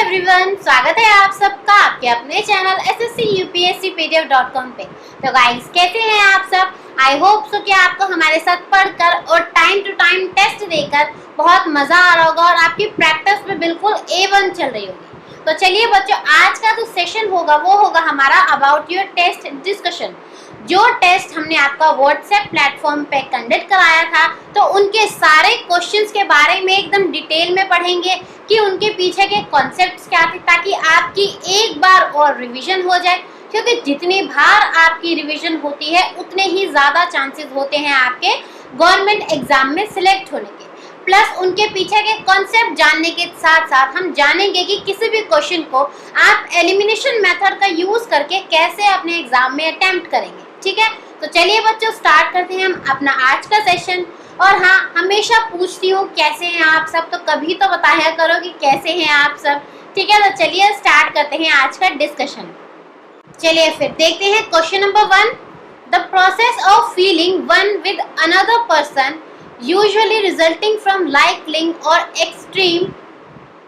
Everyone, स्वागत है आप सबका आपके अपने चैनल sscupscpdf.com पे। तो गाइस, कैसे हैं आप सब? आई होप सो कि आपको हमारे साथ पढ़कर और टाइम टू टाइम टेस्ट देकर बहुत मजा आ रहा होगा और आपकी प्रैक्टिस में बिल्कुल A1 चल रही होगी। तो चलिए बच्चों, आज का जो सेशन होगा वो होगा हमारा अबाउट योर टेस्ट डिस्कशन। जो टेस्ट हमने आपका व्हाट्सएप प्लेटफॉर्म पे कंडक्ट कराया था, तो उनके सारे क्वेश्चंस के बारे में एकदम डिटेल में पढ़ेंगे कि उनके पीछे के कॉन्सेप्ट्स क्या थे, ताकि आपकी एक बार और रिवीजन हो जाए। क्योंकि जितनी बार आपकी रिवीजन होती है उतने ही ज़्यादा चांसेस होते हैं आपके गवर्नमेंट एग्जाम में सिलेक्ट होने के। प्लस उनके पीछे के कॉन्सेप्ट जानने के साथ साथ हम जानेंगे कि किसी भी क्वेश्चन को आप एलिमिनेशन मेथड का यूज़ करके कैसे अपने एग्जाम में अटेम्प्ट करेंगे। ठीक है, तो चलिए बच्चों, स्टार्ट करते हैं हम अपना आज का सेशन। और हाँ, हमेशा पूछती हूँ कैसे हैं आप सब, तो कभी तो बताया करो कि कैसे हैं आप सब। ठीक है, तो चलिए स्टार्ट करते हैं आज का डिस्कशन। चलिए फिर देखते हैं question number 1। The process of feeling one with another person usually resulting from liking और extreme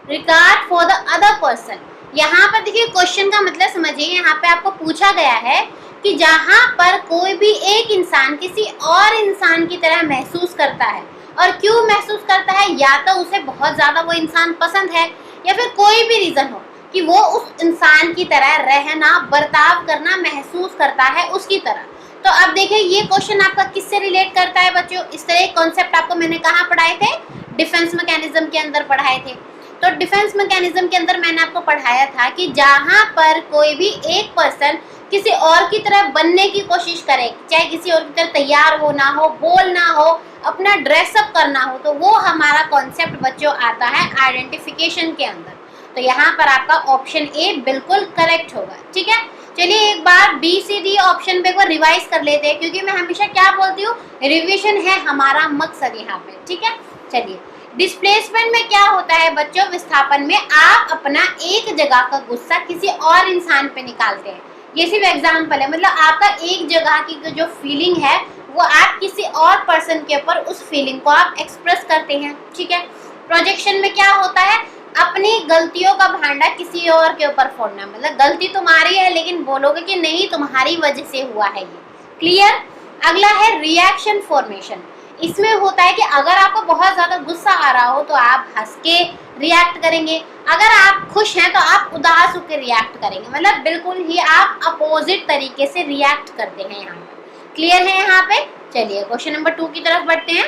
regard for the other person. यहाँ पर देखिए, क्वेश्चन का मतलब समझिए। यहाँ पे आपको पूछा गया है कि जहाँ पर कोई भी एक इंसान किसी और इंसान की तरह महसूस करता है, और क्यों महसूस करता है, या तो उसे बहुत ज़्यादा वो इंसान पसंद है, या फिर कोई भी रीज़न हो कि वो उस इंसान की तरह रहना, बर्ताव करना महसूस करता है उसकी तरह। तो अब देखिए, ये क्वेश्चन आपका किससे रिलेट करता है बच्चों? इस तरह एक कॉन्सेप्ट आपको मैंने कहाँ पढ़ाए थे? डिफेंस मैकेनिज्म के अंदर पढ़ाए थे। तो डिफेंस मैकेनिज्म के अंदर मैंने आपको पढ़ाया था कि जहाँ पर कोई भी एक पर्सन किसी और की तरह बनने की कोशिश करे, चाहे किसी और की तरह तैयार होना हो, बोलना हो, अपना ड्रेसअप करना हो, तो वो हमारा कॉन्सेप्ट बच्चों आता है आइडेंटिफिकेशन के अंदर। तो यहाँ पर आपका ऑप्शन ए बिल्कुल करेक्ट होगा। ठीक है, चलिए एक बार बी सी डी ऑप्शन पे को रिवाइज कर लेते हैं, क्योंकि मैं हमेशा क्या बोलती हूँ, रिविजन है हमारा मकसद यहाँ पे। ठीक है, चलिए। डिस्प्लेसमेंट में क्या होता है बच्चों? विस्थापन में आप अपना एक जगह का गुस्सा किसी और इंसान पे निकालते हैं। ये सिर्फ एग्जाम्पल है, मतलब आपका एक जगह की जो फीलिंग है वो आप किसी और पर्सन के ऊपर उस फीलिंग को आप एक्सप्रेस करते हैं। ठीक है। प्रोजेक्शन में क्या होता है? अपनी गलतियों का भांडा किसी और के ऊपर फोड़ना, मतलब गलती तुम्हारी है लेकिन बोलोगे कि नहीं, तुम्हारी वजह से हुआ है ये। क्लियर। अगला है रिएक्शन फॉर्मेशन। इसमें होता है कि अगर आपको बहुत ज़्यादा गुस्सा आ रहा हो तो आप हंस के रिएक्ट करेंगे, अगर आप खुश हैं तो आप उदास होकर रिएक्ट करेंगे, मतलब बिल्कुल ही आप अपोजिट तरीके से रिएक्ट करते हैं यहाँ पे। क्लियर है यहाँ पे? चलिए क्वेश्चन नंबर 2 की तरफ बढ़ते हैं।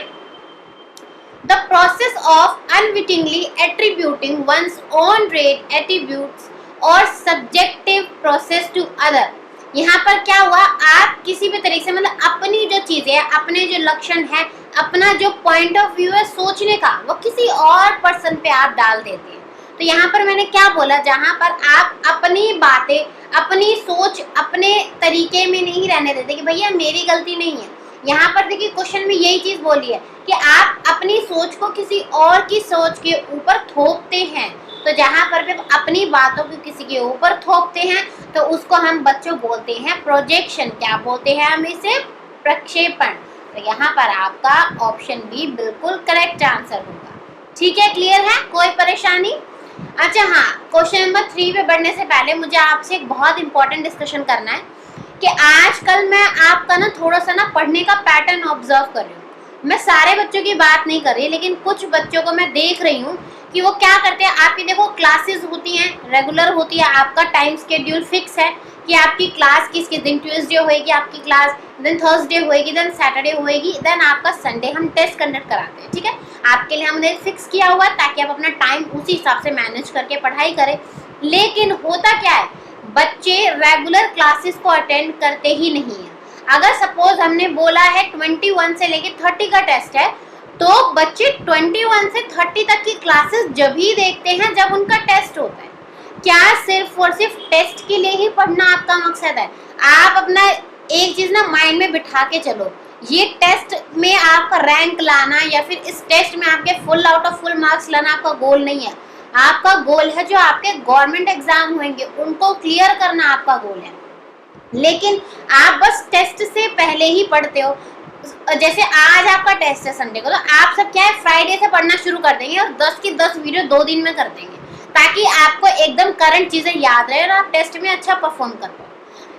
The process of unwittingly attributing one's own trait attributes और सब्जेक्टिव प्रोसेस टू अदर। यहाँ पर क्या हुआ, आप किसी भी तरीके से, मतलब अपनी जो चीज़ें हैं, अपने जो लक्षण है, अपना जो पॉइंट ऑफ व्यू है सोचने का, वो किसी और पर्सन पे आप डाल देते हैं। तो यहाँ पर मैंने क्या बोला, जहाँ पर आप अपनी बातें, अपनी सोच अपने तरीके में नहीं रहने देते कि भैया मेरी गलती नहीं है। यहाँ पर देखिए, क्वेश्चन में यही चीज़ बोली है कि आप अपनी सोच को किसी और की सोच के ऊपर थोपते हैं। तो जहाँ पर भी अपनी बातों को किसी के ऊपर थोपते हैं तो उसको हम बच्चों बोलते हैं प्रोजेक्शन। क्या बोलते हैं हम इसे? प्रक्षेपण। तो यहाँ पर आपका ऑप्शन बी बिल्कुल करेक्ट आंसर होगा। ठीक है, क्लियर है? कोई परेशानी? अच्छा हाँ, क्वेश्चन नंबर 3 पे बढ़ने से पहले मुझे आपसे एक बहुत इंपॉर्टेंट डिस्कशन करना है कि आजकल मैं आपका ना थोड़ा सा ना पढ़ने का पैटर्न ऑब्जर्व कर रही हूँ। मैं सारे बच्चों की बात नहीं कर रही, लेकिन कुछ बच्चों को मैं देख रही हूँ कि वो क्या करते हैं। आपकी देखो क्लासेस होती हैं, रेगुलर होती है, आपका टाइम शेड्यूल फिक्स है कि आपकी क्लास किस दिन ट्यूसडे होएगी आपकी क्लास, देन थर्सडे होएगी, देन सैटरडे होएगी, देन आपका संडे हम टेस्ट कंडक्ट कराते हैं। ठीक है, आपके लिए हमने फिक्स किया हुआ है ताकि आप अपना टाइम उसी हिसाब से मैनेज करके पढ़ाई करें। लेकिन होता क्या है, बच्चे रेगुलर क्लासेस को अटेंड करते ही नहीं है। अगर सपोज हमने बोला है 21 से लेके 30 का टेस्ट है, तो बच्चे 21 से 30 तक की क्लासेस जब ही देखते हैं जब उनका टेस्ट होता है। क्या सिर्फ और सिर्फ टेस्ट के लिए ही पढ़ना आपका मकसद है? आप अपना एक चीज़ ना माइंड में बिठा के चलो, ये टेस्ट में आपका रैंक लाना या फिर इस टेस्ट में आपके full out of full marks लाना आपका गोल नहीं है। आपका गोल है जो आपके गवर्नमेंट एग्जाम होंगे उनको क्लियर करना आपका गोल है। लेकिन आप बस टेस्ट से पहले ही पढ़ते हो। जैसे आज आपका टेस्ट है संडे को, तो आप सब क्या है फ्राइडे से पढ़ना शुरू कर देंगे और 10 की 10 वीडियो 2 दिन में कर देंगे। ताकि आपको एकदम करंट चीजें याद रहे और आप टेस्ट में अच्छा परफॉर्म कर पाओ।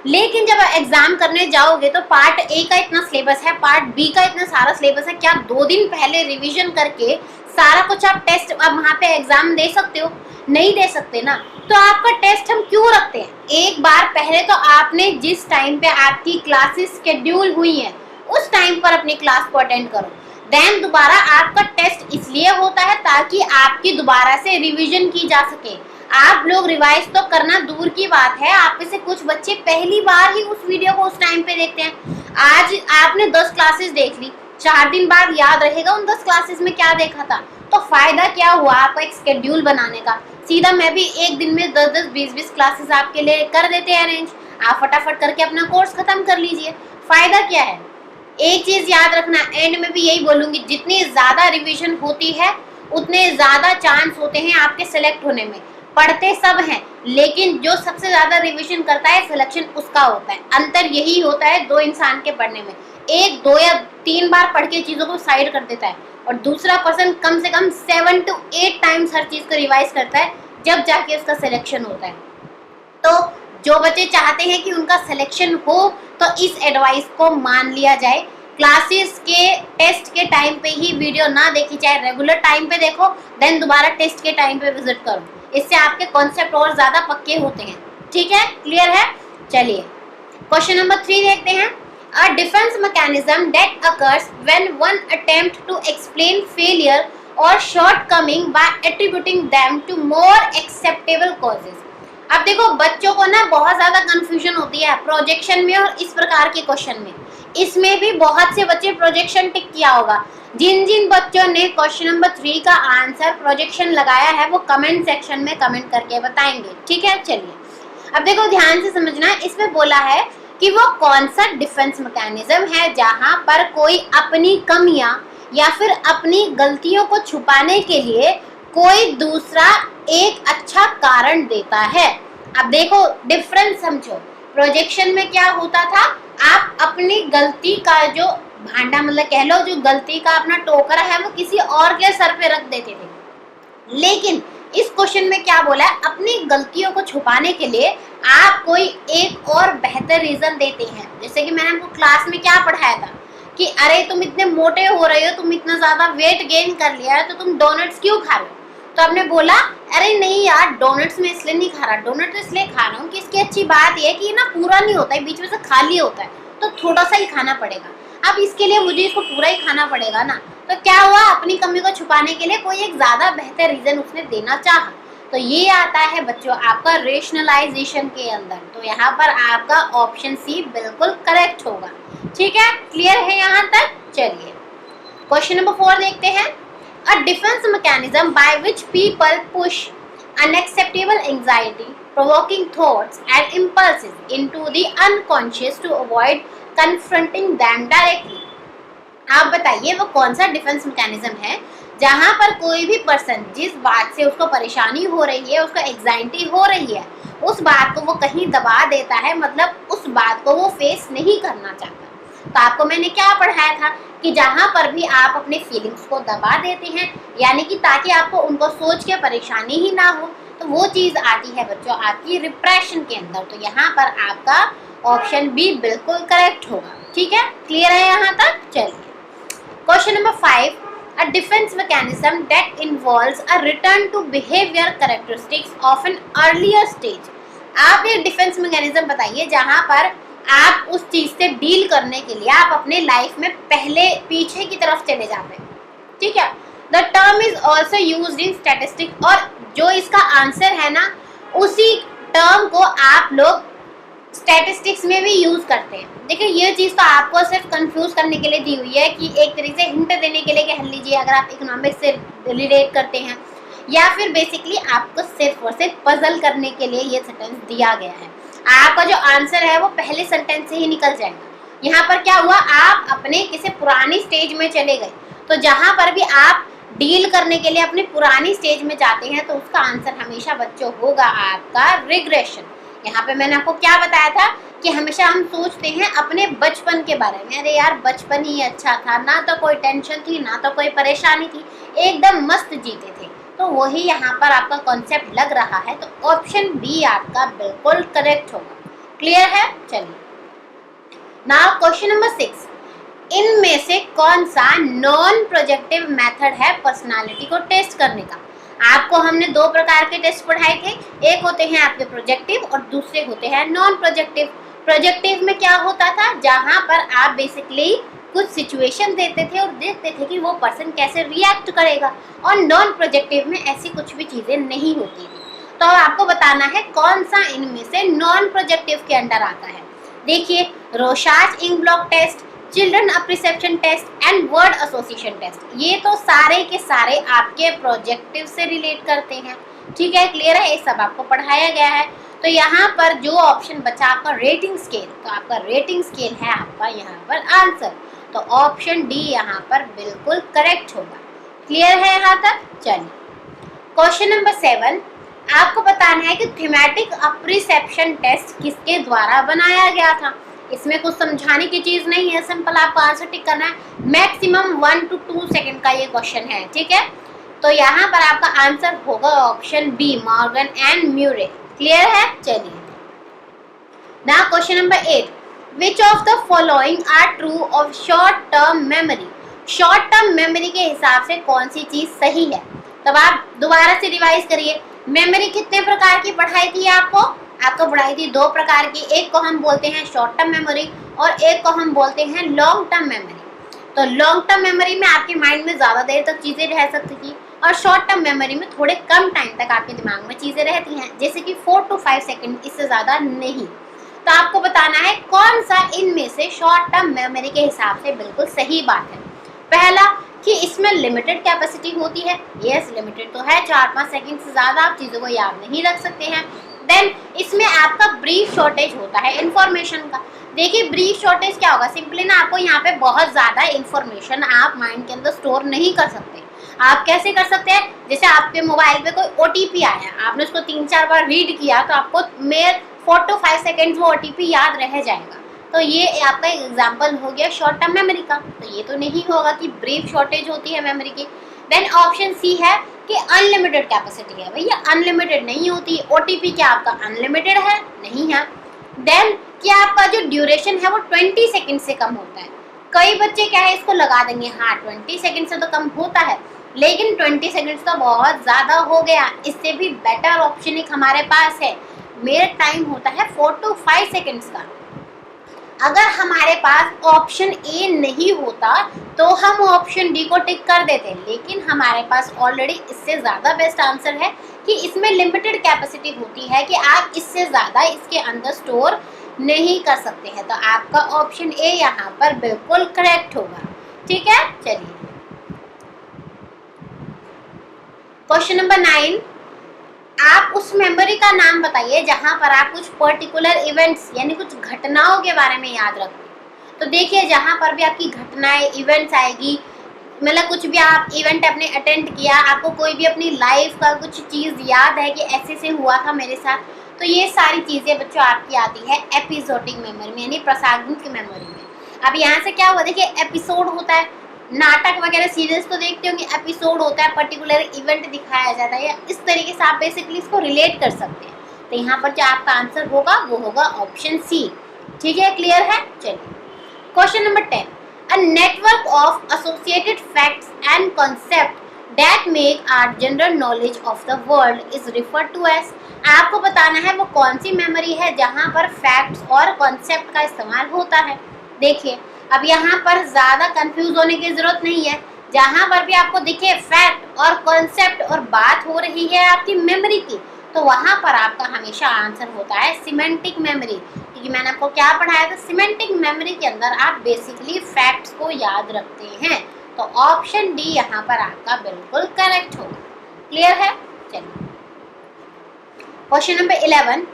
लेकिन जब एग्जाम करने जाओगे तो पार्ट ए का इतना सिलेबस है, पार्ट बी का इतना सारा सिलेबस है, क्या 2 दिन पहले रिवीजन करके सारा कुछ आप टेस्ट अब वहाँ पे एग्जाम दे सकते हो? नहीं दे सकते ना। तो आपका टेस्ट हम क्यों रखते हैं? एक बार पहले तो आपने जिस टाइम पे आपकी क्लासेस शेड्यूल हुई है उस टाइम पर अपनी क्लास को अटेंड करो। देन दोबारा आपका टेस्ट इसलिए होता है ताकि आपकी दोबारा से रिवीजन की जा सके। आप लोग रिवाइज तो करना दूर की बात है, आप में से कुछ बच्चे पहली बार ही उस वीडियो को उस टाइम पे देखते हैं। आज आपने 10 क्लासेस देख ली, 4 दिन बाद याद रहेगा उन 10 क्लासेस में क्या देखा था? तो फायदा क्या हुआ आपका एक शेड्यूल बनाने का? सीधा मैं भी एक दिन में 10-10, 20-20 क्लासेस आपके लिए कर देते हैं अरेंज, आप फटाफट करके अपना कोर्स खत्म कर लीजिए। फायदा क्या है? एक चीज याद रखना, एंड में भी यही बोलूंगी, जितनी ज्यादा रिवीजन होती है उतने ज्यादा चांस होते हैं आपके सिलेक्ट होने में। पढ़ते सब हैं लेकिन जो सबसे ज्यादा रिवीजन करता है सिलेक्शन उसका होता है। अंतर यही होता है दो इंसान के पढ़ने में, एक 2 या 3 बार पढ़ के चीजों को साइड कर देता है और दूसरा पर्सन कम से कम 7 to 8 टाइम्स हर चीज को रिवाइज करता है, जब जाके उसका सिलेक्शन होता है। तो जो बच्चे चाहते हैं कि उनका सिलेक्शन हो तो इस एडवाइस को मान लिया जाए। क्लासेस के टेस्ट के टाइम पे ही वीडियो ना देखी जाए, रेगुलर टाइम पे देखो, देन दोबारा टेस्ट के टाइम पे विजिट करो। इससे आपके कॉन्सेप्ट और ज्यादा पक्के होते हैं। ठीक है, क्लियर है? चलिए क्वेश्चन नंबर 3 देखते हैं। A defence mechanism that occurs when one attempt to explain failure और shortcoming by attributing them to more acceptable causes. अब देखो बच्चों को ना बहुत ज्यादा कंफ्यूजन होती है प्रोजेक्शन में और इस प्रकार के क्वेश्चन में। इसमें भी बहुत से बच्चे प्रोजेक्शन टिक किया होगा। जिन जिन बच्चों ने क्वेश्चन नंबर 3 का आंसर प्रोजेक्शन लगाया है वो कमेंट सेक्शन में कमेंट करके बताएंगे। ठीक है, चलिए अब देखो ध्यान से समझना। इसमें बोला है कि वो कौन सा डिफेंस मैकेनिज्म है जहां पर कोई अपनी कमियां या फिर अपनी गलतियों को छुपाने के लिए कोई दूसरा एक अच्छा कारण देता है। अब देखो डिफरेंस समझो। प्रोजेक्शन में क्या होता था, आप अपनी गलती का जो भांडा मतलब कह लो, जो गलती का अपना टोकरा है वो किसी और के सर पे रख देते थे। लेकिन इस क्वेश्चन में क्या बोला है, अपनी गलतियों को छुपाने के लिए आप कोई एक और बेहतर रीजन देते हैं। जैसे कि मैंने आपको क्लास में क्या पढ़ाया था कि अरे तुम इतने मोटे हो रहे हो, तुम इतना ज्यादा वेट गेन कर लिया है तो तुम डोनट्स क्यों खा रहे हो? तो आपने बोला अरे नहीं यार, डोनट्स में इसलिए नहीं खा रहा, डोनट इसलिए खा रहा हूँ कि इसकी अच्छी बात यह है कि ना पूरा नहीं होता है, बीच में से खाली होता है, तो थोड़ा सा ही खाना पड़ेगा। अब इसके लिए मुझे इसको पूरा ही खाना पड़ेगा ना। तो क्या हुआ, अपनी कमी को छुपाने के लिए कोई एक ज्यादा बेहतर रीजन उसने देना चाहा। तो ये आता है बच्चों आपका रेशनलाइजेशन के अंदर। तो यहाँ पर आपका ऑप्शन सी बिल्कुल करेक्ट होगा। ठीक है, क्लियर है यहाँ तक? चलिए क्वेश्चन नंबर 4 देखते हैं। A defense mechanism by which people push unacceptable anxiety provoking thoughts and impulses into the unconscious to avoid confronting them directly। आप बताइए वो कौन सा डिफेंस मैकेनिज्म है जहां पर कोई भी पर्सन जिस बात से उसको परेशानी हो रही है, उसको एंजाइटी हो रही है, उस बात को वो कहीं दबा देता है, मतलब उस बात को वो फेस नहीं करना चाहता। तो आपको मैंने क्या पढ़ाया था कि जहां पर भी आप अपने फीलिंग्स को दबा देते हैं, यानी कि ताकि आपको उनको सोच के परेशानी ही ना हो, तो वो चीज़ आती है बच्चों आपकी रिप्रेशन के अंदर। तो यहाँ पर आपका ऑप्शन बी बिल्कुल करेक्ट होगा। ठीक है, क्लियर है यहाँ तक? चलिए question number 5। A defense mechanism that involves a return to behavior characteristics of an earlier stage। आप एक डिफेंस मैकेनिज्म बताइए जहां पर आप उस चीज से डील करने के लिए आप अपने लाइफ में पहले पीछे की तरफ चले जाते हैं। ठीक है, the term is also used in statistics, और जो इसका आंसर है ना उसी टर्म को आप लोग स्टैटिस्टिक्स में भी यूज करते हैं। देखिए ये चीज़ तो आपको सिर्फ कंफ्यूज करने के लिए दी हुई है कि एक तरीके से हिंट देने के लिए कह लीजिए, अगर आप इकोनॉमिक्स से रिलेट करते हैं, या फिर बेसिकली आपको सिर्फ और सिर्फ पजल करने के लिए ये सेंटेंस दिया गया है। आपका जो आंसर है वो पहले सेंटेंस से ही निकल जाएगा। यहाँ पर क्या हुआ, आप अपने किसी पुरानी स्टेज में चले गए, तो जहाँ पर भी आप डील करने के लिए अपनी पुरानी स्टेज में जाते हैं तो उसका आंसर हमेशा बच्चों होगा आपका रिग्रेशन। यहाँ पे मैंने आपको क्या बताया था कि हमेशा हम सोचते हैं अपने बचपन के बारे में, अरे यार बचपन ही अच्छा था, ना तो कोई टेंशन थी ना तो कोई परेशानी थी, एकदम मस्त जीते थे। तो वही यहाँ पर आपका कॉन्सेप्ट लग रहा है, तो ऑप्शन बी आपका बिल्कुल करेक्ट होगा। क्लियर है? चलिए नाउ क्वेश्चन नंबर 6, इनमें से कौन सा नॉन प्रोजेक्टिव मेथड है पर्सनालिटी को टेस्ट करने का? आपको हमने दो प्रकार के टेस्ट पढ़ाए थे, एक होते हैं आपके प्रोजेक्टिव और दूसरे होते हैं नॉन प्रोजेक्टिव। प्रोजेक्टिव में क्या होता था, जहां पर आप बेसिकली कुछ सिचुएशन देते थे और देखते थे कि वो पर्सन कैसे रिएक्ट करेगा, और नॉन प्रोजेक्टिव में ऐसी कुछ भी चीजें नहीं होती थी। तो आपको बताना है कौन सा इनमें से नॉन प्रोजेक्टिव के अंडर आता है। देखिए, Rorschach ink blot test, children apperception test and word association test, ये तो सारे के सारे आपके प्रोजेक्टिव से रिलेट करते हैं। ठीक है, क्लियर है? ये सब आपको पढ़ाया गया है। तो यहाँ पर जो ऑप्शन बचा आपका रेटिंग स्केल, तो आपका रेटिंग स्केल है आपका यहाँ पर आंसर, तो ऑप्शन डी यहाँ पर बिल्कुल करेक्ट होगा। क्लियर है यहाँ तक? चलिए क्वेश्चन नंबर 7, आपको बताना है कि थीमेटिक अप्रिसेप्शन टेस्ट किसके द्वारा बनाया गया था। इसमें कुछ समझाने की चीज नहीं है, सिंपल आपको आंसर टिक करना है। मैक्सिमम 1 to 2 सेकंड का ये क्वेश्चन है। ठीक है, तो यहाँ पर आपका आंसर होगा option B, Morgan and Murray. Clear है? चलिए now question number 8, which of the following are true of short term memory. Short term memory के हिसाब से कौन सी चीज सही है? तब आप दोबारा से रिवाइज करिए। मेमोरी कितने प्रकार की पढ़ाई थी आपको पढ़ाई थी दो प्रकार की, एक को हम बोलते हैं शॉर्ट टर्म मेमोरी और एक को हम बोलते हैं लॉन्ग टर्म मेमोरी। तो लॉन्ग टर्म मेमोरी में आपके माइंड में ज़्यादा देर तक चीज़ें रह सकती थी, और शॉर्ट टर्म मेमोरी में थोड़े कम टाइम तक आपके दिमाग में चीज़ें रहती हैं, जैसे कि 4 to 5 सेकेंड, इससे ज़्यादा नहीं। तो आपको बताना है कौन सा इनमें से शॉर्ट टर्म मेमोरी के हिसाब से बिल्कुल सही बात है। पहला कि इसमें लिमिटेड कैपेसिटी होती है। यस, लिमिटेड तो है, 4-5 सेकंड से ज़्यादा आप चीज़ों को याद नहीं रख सकते हैं। देन इसमें आपका ब्रीफ शॉर्टेज होता है इन्फॉर्मेशन का। देखिए, ब्रीफ शॉर्टेज क्या होगा, सिंपली ना आपको यहाँ पे बहुत ज़्यादा इन्फॉर्मेशन आप माइंड के अंदर स्टोर नहीं कर सकते। आप कैसे कर सकते हैं, जैसे आपके मोबाइल पे कोई OTP आया, आपने उसको 3-4 बार रीड किया, तो आपको मेरे 4 to 5 सेकेंड्स वो OTP याद रह जाएगा। तो ये आपका एक एग्जाम्पल हो गया शॉर्ट टर्म मेमोरी का। तो ये तो नहीं होगा कि ब्रीफ शॉर्टेज होती है मेमोरी की। देन ऑप्शन सी है कि अनलिमिटेड कैपेसिटी है। भैया अनलिमिटेड नहीं होती। OTP क्या आपका अनलिमिटेड है? नहीं है। देन क्या आपका जो ड्यूरेशन है वो 20 सेकंड से कम होता है। कई बच्चे क्या है इसको लगा देंगे, हाँ 20 सेकंड से तो कम होता है, लेकिन 20 सेकंड तो बहुत ज़्यादा हो गया। इससे भी बेटर ऑप्शन एक हमारे पास है, मेरा टाइम होता है 4 to 5 सेकंड्स का। अगर हमारे पास ऑप्शन ए नहीं होता तो हम ऑप्शन डी को टिक कर देते, लेकिन हमारे पास ऑलरेडी इससे ज़्यादा बेस्ट आंसर है कि इसमें लिमिटेड कैपेसिटी होती है कि आप इससे ज़्यादा इसके अंदर स्टोर नहीं कर सकते हैं। तो आपका ऑप्शन ए यहाँ पर बिल्कुल करेक्ट होगा। ठीक है, चलिए क्वेश्चन नंबर 9, आप उस मेमोरी का नाम बताइए जहां पर आप कुछ पर्टिकुलर इवेंट्स यानी कुछ घटनाओं के बारे में याद रखें। तो देखिए, जहां पर भी आपकी घटनाएं इवेंट्स आएगी, मतलब कुछ भी आप इवेंट अपने अटेंड किया, आपको कोई भी अपनी लाइफ का कुछ चीज़ याद है कि ऐसे से हुआ था मेरे साथ, तो ये सारी चीज़ें बच्चों आपकी आती है एपिसोडिक मेमोरी में, यानी प्रसारण की मेमोरी में। अब यहाँ से क्या हुआ, देखिए एपिसोड होता है, नाटक वगैरह सीरियल्स तो देखते होंगे, एपिसोड होता है, पर्टिकुलर इवेंट दिखाया जाता है, या इस तरीके से आप बेसिकली इसको रिलेट कर सकते हैं। तो यहाँ पर जो आपका आंसर होगा वो होगा ऑप्शन सी। ठीक है, क्लियर है? चलिए question number 10, a network of associated facts and concepts that make our general knowledge of the world is referred to as. आपको बताना है वो कौन सी मेमोरी है जहाँ पर फैक्ट्स और कॉन्सेप्ट का इस्तेमाल होता है। देखिए, अब यहाँ पर ज़्यादा कंफ्यूज होने की ज़रूरत नहीं है। जहाँ पर भी आपको दिखे फैक्ट और कॉन्सेप्ट और बात हो रही है आपकी मेमोरी की, तो वहाँ पर आपका हमेशा आंसर होता है सिमेंटिक मेमोरी। क्योंकि मैंने आपको क्या पढ़ाया था, सिमेंटिक मेमोरी के अंदर आप बेसिकली फैक्ट्स को याद रखते हैं। तो ऑप्शन डी यहाँ पर आपका बिल्कुल करेक्ट होगा। क्लियर है? चलिए question number 11,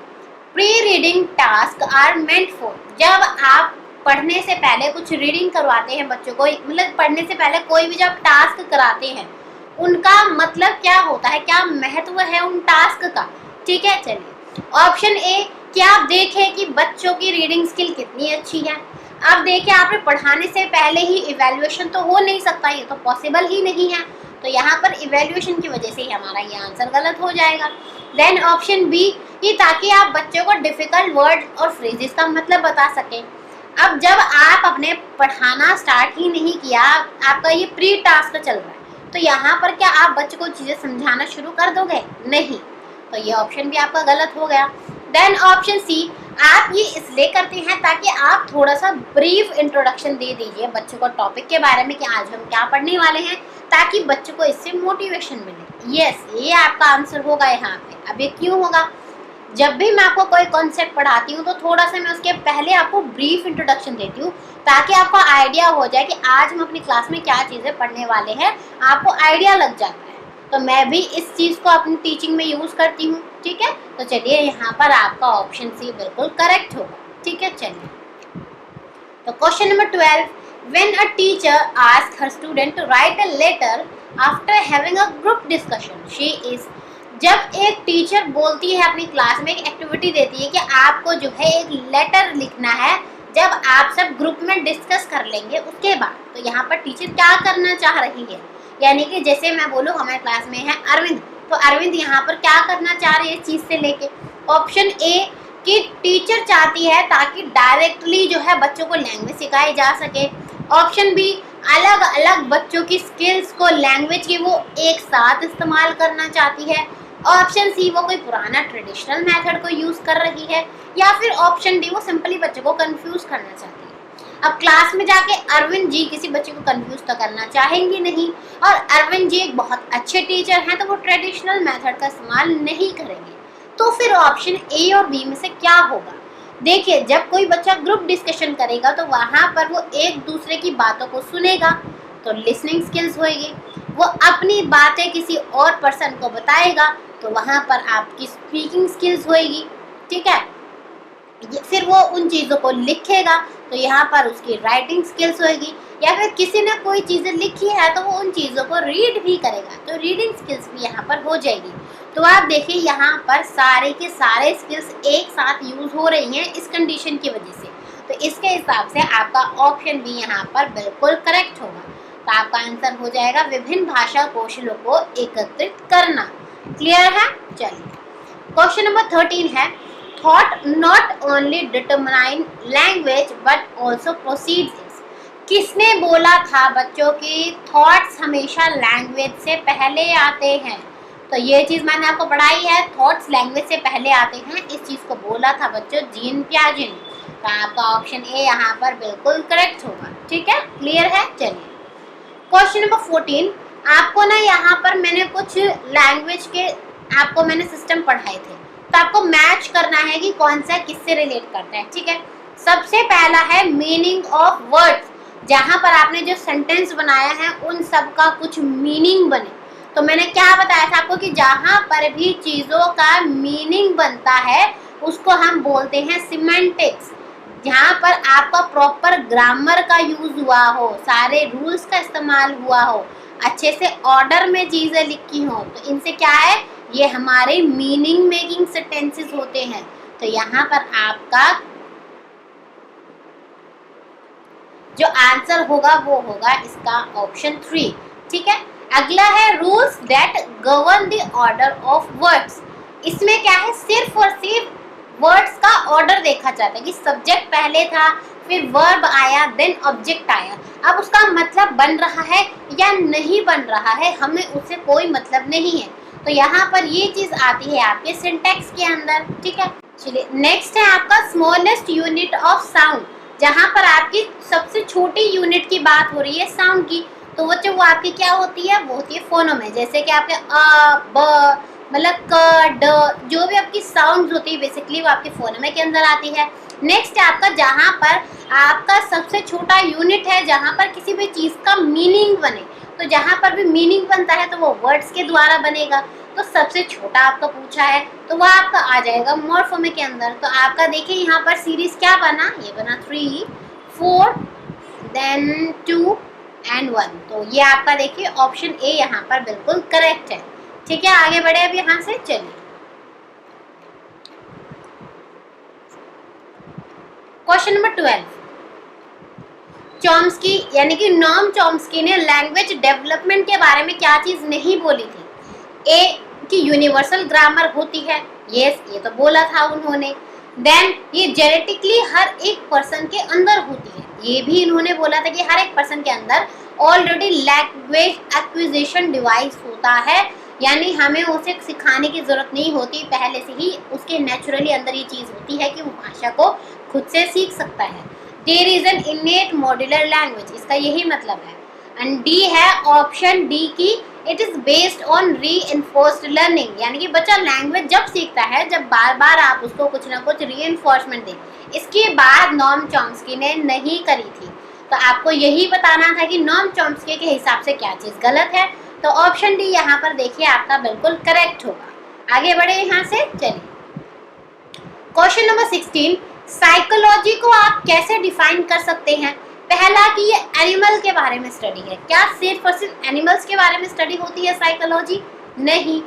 pre reading task are meant for. जब आप पढ़ने से पहले कुछ रीडिंग करवाते हैं बच्चों को, मतलब पढ़ने से पहले कोई भी जब टास्क कराते हैं, उनका मतलब क्या होता है, क्या महत्व है उन टास्क का। ठीक है, चलिए ऑप्शन ए, क्या आप देखें कि बच्चों की रीडिंग स्किल कितनी अच्छी है। अब देखिए, आपने पढ़ाने से पहले ही इवैल्यूएशन तो हो नहीं सकता, ये तो पॉसिबल ही नहीं है। तो यहाँ पर इवेल्युएशन की वजह से ही हमारा ये आंसर गलत हो जाएगा। देन ऑप्शन बी, ये ताकि आप बच्चों को डिफिकल्ट वर्ड और फ्रेजेस का मतलब बता सकें। अब जब आप अपने पढ़ाना स्टार्ट ही नहीं किया, आपका ये प्री टास्क चल रहा है, तो यहाँ पर क्या आप बच्चों को चीज़ें समझाना शुरू कर दोगे? नहीं। तो ये ऑप्शन भी आपका गलत हो गया। देन ऑप्शन सी, आप ये इसलिए करते हैं ताकि आप थोड़ा सा ब्रीफ इंट्रोडक्शन दे दीजिए बच्चों को टॉपिक के बारे में कि आज हम क्या पढ़ने वाले हैं, ताकि बच्चों को इससे मोटिवेशन मिले। यस, ये आपका आंसर होगा यहाँ पे। अब ये क्यों होगा? जब भी मैं आपको कोई कॉन्सेप्ट पढ़ाती हूँ तो थोड़ा सा मैं उसके पहले आपको ब्रीफ इंट्रोडक्शन देती हूँ, ताकि आपको आइडिया हो जाए कि आज हम अपनी क्लास में क्या चीज़ें पढ़ने वाले हैं, आपको आइडिया लग जाता है। तो मैं भी इस चीज़ को अपनी टीचिंग में यूज़ करती हूँ। ठीक है, तो चलिए यहाँ पर आपका ऑप्शन सी बिल्कुल करेक्ट होगा। ठीक है, चलिए तो question number 12, when a teacher ask her student to write a letter after having a group discussion, she is. जब एक टीचर बोलती है अपनी क्लास में, एक एक्टिविटी देती है कि आपको जो है एक लेटर लिखना है जब आप सब ग्रुप में डिस्कस कर लेंगे उसके बाद, तो यहाँ पर टीचर क्या करना चाह रही है? यानी कि जैसे मैं बोलूँ हमारे क्लास में है अरविंद, तो अरविंद यहाँ पर क्या करना चाह रही है इस चीज़ से लेके? ऑप्शन ए कि टीचर चाहती है ताकि डायरेक्टली जो है बच्चों को लैंग्वेज सिखाई जा सके। ऑप्शन बी, अलग अलग बच्चों की स्किल्स को, लैंग्वेज की वो एक साथ इस्तेमाल करना चाहती है। ऑप्शन सी, वो कोई पुराना ट्रेडिशनल मेथड को यूज़ कर रही है। या फिर ऑप्शन डी, वो सिंपली बच्चों को कंफ्यूज करना चाहती है। अब क्लास में जाके अरविंद जी किसी बच्चे को कंफ्यूज तो करना चाहेंगे नहीं, और अरविंद जी एक बहुत अच्छे टीचर हैं तो वो ट्रेडिशनल मेथड का इस्तेमाल नहीं करेंगे। तो फिर ऑप्शन ए और बी में से क्या होगा? देखिए, जब कोई बच्चा ग्रुप डिस्कशन करेगा तो वहाँ पर वो एक दूसरे की बातों को सुनेगा, तो लिसनिंग स्किल्स होएगी। वो अपनी बातें किसी और पर्सन को बताएगा, तो वहाँ पर आपकी स्पीकिंग स्किल्स होएगी। ठीक है, फिर वो उन चीज़ों को लिखेगा, तो यहाँ पर उसकी राइटिंग स्किल्स होएगी। या फिर किसी ने कोई चीज़ें लिखी है तो वो उन चीज़ों को रीड भी करेगा, तो रीडिंग स्किल्स भी यहाँ पर हो जाएगी। तो आप देखिए यहाँ पर सारे के सारे स्किल्स एक साथ यूज़ हो रही हैं इस कंडीशन की वजह से। तो इसके हिसाब से आपका ऑप्शन भी यहाँ पर बिल्कुल करेक्ट होगा। तो आपका आंसर हो जाएगा विभिन्न भाषा कौशलों को एकत्रित करना। क्लियर है? चलिए क्वेश्चन नंबर 13 है, thought not only determine language but also proceeds. किसने बोला था बच्चों की थॉट्स हमेशा लैंग्वेज से पहले आते हैं? तो ये चीज़ मैंने आपको पढ़ाई है, थॉट्स लैंग्वेज से पहले आते हैं। इस चीज़ को बोला था बच्चों जीन पियाजे ने। तो आपका ऑप्शन ए यहाँ पर बिल्कुल करेक्ट होगा। ठीक है, क्लियर है? चलिए क्वेश्चन नंबर 14, आपको ना यहाँ पर मैंने कुछ लैंग्वेज के आपको मैंने सिस्टम पढ़ाए थे, तो आपको मैच करना है कि कौन सा किससे रिलेट करता है। ठीक है, सबसे पहला है मीनिंग ऑफ वर्ड्स, जहाँ पर आपने जो सेंटेंस बनाया है उन सब का कुछ मीनिंग बने। तो मैंने क्या बताया था आपको कि जहाँ पर भी चीज़ों का मीनिंग बनता है उसको हम बोलते हैं सिमेंटिक्स। जहाँ पर आपका प्रॉपर ग्रामर का यूज़ हुआ हो, सारे रूल्स का इस्तेमाल हुआ हो, अच्छे से ऑर्डर में चीज़ें लिखी हों, तो इनसे क्या है, ये हमारे मीनिंग मेकिंग सेंटेंसेस होते हैं। तो यहाँ पर आपका जो आंसर होगा वो होगा इसका ऑप्शन 3। ठीक है, अगला है rules that govern the order of words. इसमें क्या है, सिर्फ और सिर्फ वर्ड्स का ऑर्डर देखा जाता है कि सब्जेक्ट पहले था, फिर वर्ब आया, देन ऑब्जेक्ट आया। अब उसका मतलब बन रहा है या नहीं बन रहा है, हमें उससे कोई मतलब नहीं है। तो यहाँ पर ये चीज़ आती है आपके सिंटैक्स के अंदर। ठीक है, चलिए नेक्स्ट है आपका स्मॉलेस्ट यूनिट ऑफ साउंड, जहाँ पर आपकी सबसे छोटी यूनिट की बात हो रही है साउंड की। तो वो आपकी क्या होती है, वो होती है फोनोमे। जैसे कि आपके अ, ब, मतलब क, ड, जो भी आपकी साउंड्स होती है बेसिकली वो आपके फोनोमे के अंदर आती है। नेक्स्ट है आपका जहाँ पर आपका सबसे छोटा यूनिट है जहाँ पर किसी भी चीज़ का मीनिंग बने। तो जहाँ पर भी मीनिंग बनता है तो वो वर्ड्स के द्वारा बनेगा। तो सबसे छोटा आपका पूछा है तो वह आपका आ जाएगा मॉर्फोमे के अंदर। तो आपका देखिए यहाँ पर सीरीज क्या बना, ये बना 3, 4, देन 2 एंड 1। तो ये आपका देखिए ऑप्शन ए यहाँ पर बिल्कुल करेक्ट है। ठीक है, आगे बढ़े अब यहाँ से। चलिए क्वेश्चन नंबर 12, चॉम्स्की यानी कि नॉम चॉम्स्की ने लैंग्वेज डेवलपमेंट के बारे में क्या चीज नहीं बोली थी? ए कि यूनिवर्सल ग्रामर होती है, यस ये तो बोला था उन्होंने। देन ये जेनेटिकली हर एक पर्सन के अंदर होती है, ये भी इन्होंने बोला था कि हर एक पर्सन के अंदर ऑलरेडी लैंग्वेज एक्विजिशन डिवाइस होता है, यानी हमें उसे सिखाने की जरूरत नहीं होती, पहले से ही उसके नेचुरली अंदर ये चीज होती है कि वो भाषा को खुद से सीख सकता है। There is an innate modular language, इसका यही मतलब है। एंड डी है ऑप्शन डी की it is based on reinforced learning, यानी कि बच्चा लैंग्वेज जब सीखता है जब बार बार आप उसको कुछ ना कुछ रीइंफोर्समेंट दें। इसकी बात नॉम चॉम्स्की ने नहीं करी थी, तो आपको यही बताना था कि नॉम चॉम्स्की के हिसाब से क्या चीज़ गलत है। तो ऑप्शन डी यहाँ पर देखिए आपका बिल्कुल करेक्ट होगा। आगे बढ़े यहाँ से, चलिए क्वेश्चन नंबर 16, साइकोलॉजी को आप कैसे डिफाइन कर सकते हैं? पहला कि ये एनिमल के बारे में स्टडी है, क्या सिर्फ और सिर्फ एनिमल्स के बारे में स्टडी होती है साइकोलॉजी? नहीं।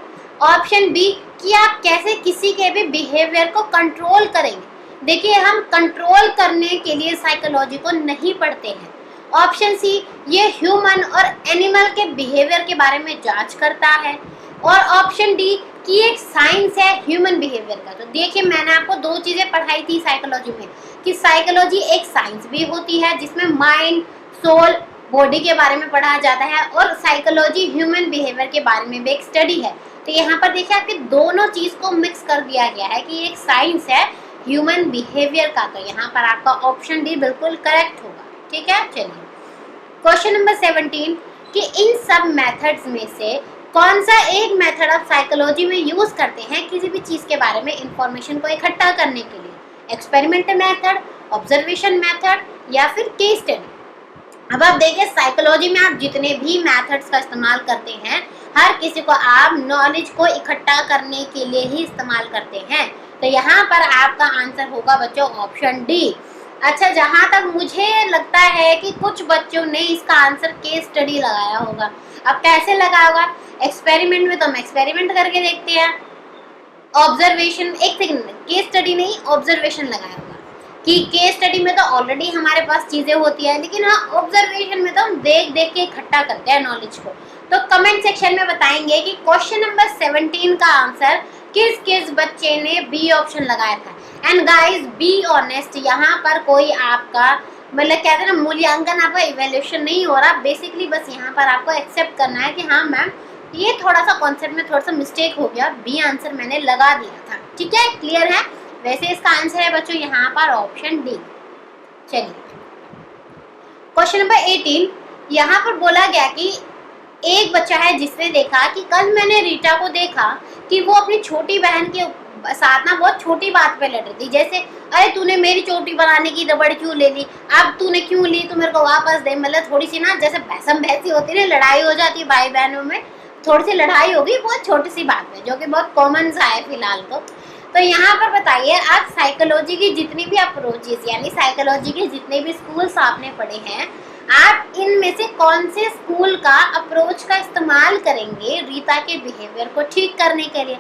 ऑप्शन बी कि आप कैसे किसी के भी बिहेवियर को कंट्रोल करेंगे? देखिए हम कंट्रोल करने के लिए साइकोलॉजी को नहीं पढ़ते हैं। ऑप्शन सी ये ह्यूमन और एनिमल के बिहेवियर के बारे में जांच करता है। और ऑप्शन डी कि एक साइंस है ह्यूमन बिहेवियर का। तो देखिए मैंने आपको दो चीज़ें पढ़ाई थी साइकोलॉजी में कि साइकोलॉजी एक साइंस भी होती है जिसमें माइंड, सोल, बॉडी के बारे में पढ़ा जाता है, और साइकोलॉजी ह्यूमन बिहेवियर के बारे में भी एक स्टडी है। तो यहाँ पर देखिए आपके दोनों चीज़ को मिक्स कर दिया गया है कि एक साइंस है ह्यूमन बिहेवियर का। तो यहाँ पर आपका ऑप्शन डी बिल्कुल करेक्ट होगा। ठीक है, चलिए क्वेश्चन नंबर 17 कि इन सब मेथड्स में से कौन सा एक मेथड आप साइकोलॉजी में यूज करते हैं किसी भी चीज के बारे में इंफॉर्मेशन को इकट्ठा करने के लिए? एक्सपेरिमेंटल मेथड, ऑब्जर्वेशन मेथड या फिर केस स्टडी। अब आप देखिए साइकोलॉजी में आप जितने भी मेथड्स का इस्तेमाल करते हैं हर किसी को आप नॉलेज को इकट्ठा करने के लिए ही इस्तेमाल करते हैं। तो यहाँ पर आपका आंसर होगा बच्चों ऑप्शन डी। अच्छा, जहाँ तक मुझे लगता है कि कुछ बच्चों ने इसका आंसर केस स्टडी लगाया होगा। अब कैसे लगा होगा? एक्सपेरिमेंट में तो हम एक्सपेरिमेंट करके देखते हैं, ऑब्जर्वेशन, एक सेकंड, केस स्टडी नहीं ऑब्जर्वेशन लगाया होगा कि केस स्टडी में तो ऑलरेडी हमारे पास चीज़ें होती है, लेकिन हाँ ऑब्जर्वेशन में तो हम देख देख के इकट्ठा करते हैं नॉलेज को। तो कमेंट सेक्शन में बताएंगे कि क्वेश्चन नंबर 17 का आंसर किस किस बच्चे ने बी ऑप्शन लगाया था। एंड गाइस बी ऑनेस्ट, यहाँ पर कोई आपका मतलब कहते हैं ना मूल्यांकन, आपका इवेल्यूशन नहीं हो रहा, बेसिकली बस यहाँ पर आपको एक्सेप्ट करना है कि हाँ मैम ये थोड़ा सा कॉन्सेप्ट में थोड़ा सा मिस्टेक हो गया, बी आंसर मैंने लगा दिया था। ठीक है, क्लियर है? वैसे इसका आंसर है बच्चों यहाँ पर ऑप्शन डी। चलिए क्वेश्चन नंबर 18, यहाँ पर बोला गया कि एक बच्चा है जिसने देखा कि कल मैंने रीटा को देखा कि वो अपनी छोटी बहन के साथ ना बहुत छोटी बात पे लड़ रही थी, जैसे अरे तूने मेरी चोटी बनाने की रबड़ क्यों ले ली, अब तूने क्यों ली, तू मेरे को वापस दे। मतलब थोड़ी सी ना जैसे बहसम बहसी होती है, लड़ाई हो जाती है भाई बहनों में, थोड़ी सी लड़ाई होगी बहुत छोटी सी बात में, जो कि बहुत कॉमन सा है फिलहाल तो यहाँ पर बताइए आप साइकोलॉजी की जितनी भी अप्रोचेस यानी साइकोलॉजी के जितने भी स्कूल्स आपने पढ़े हैं, आप इनमें से कौन से स्कूल का अप्रोच का इस्तेमाल करेंगे रीता के बिहेवियर को ठीक करने के लिए?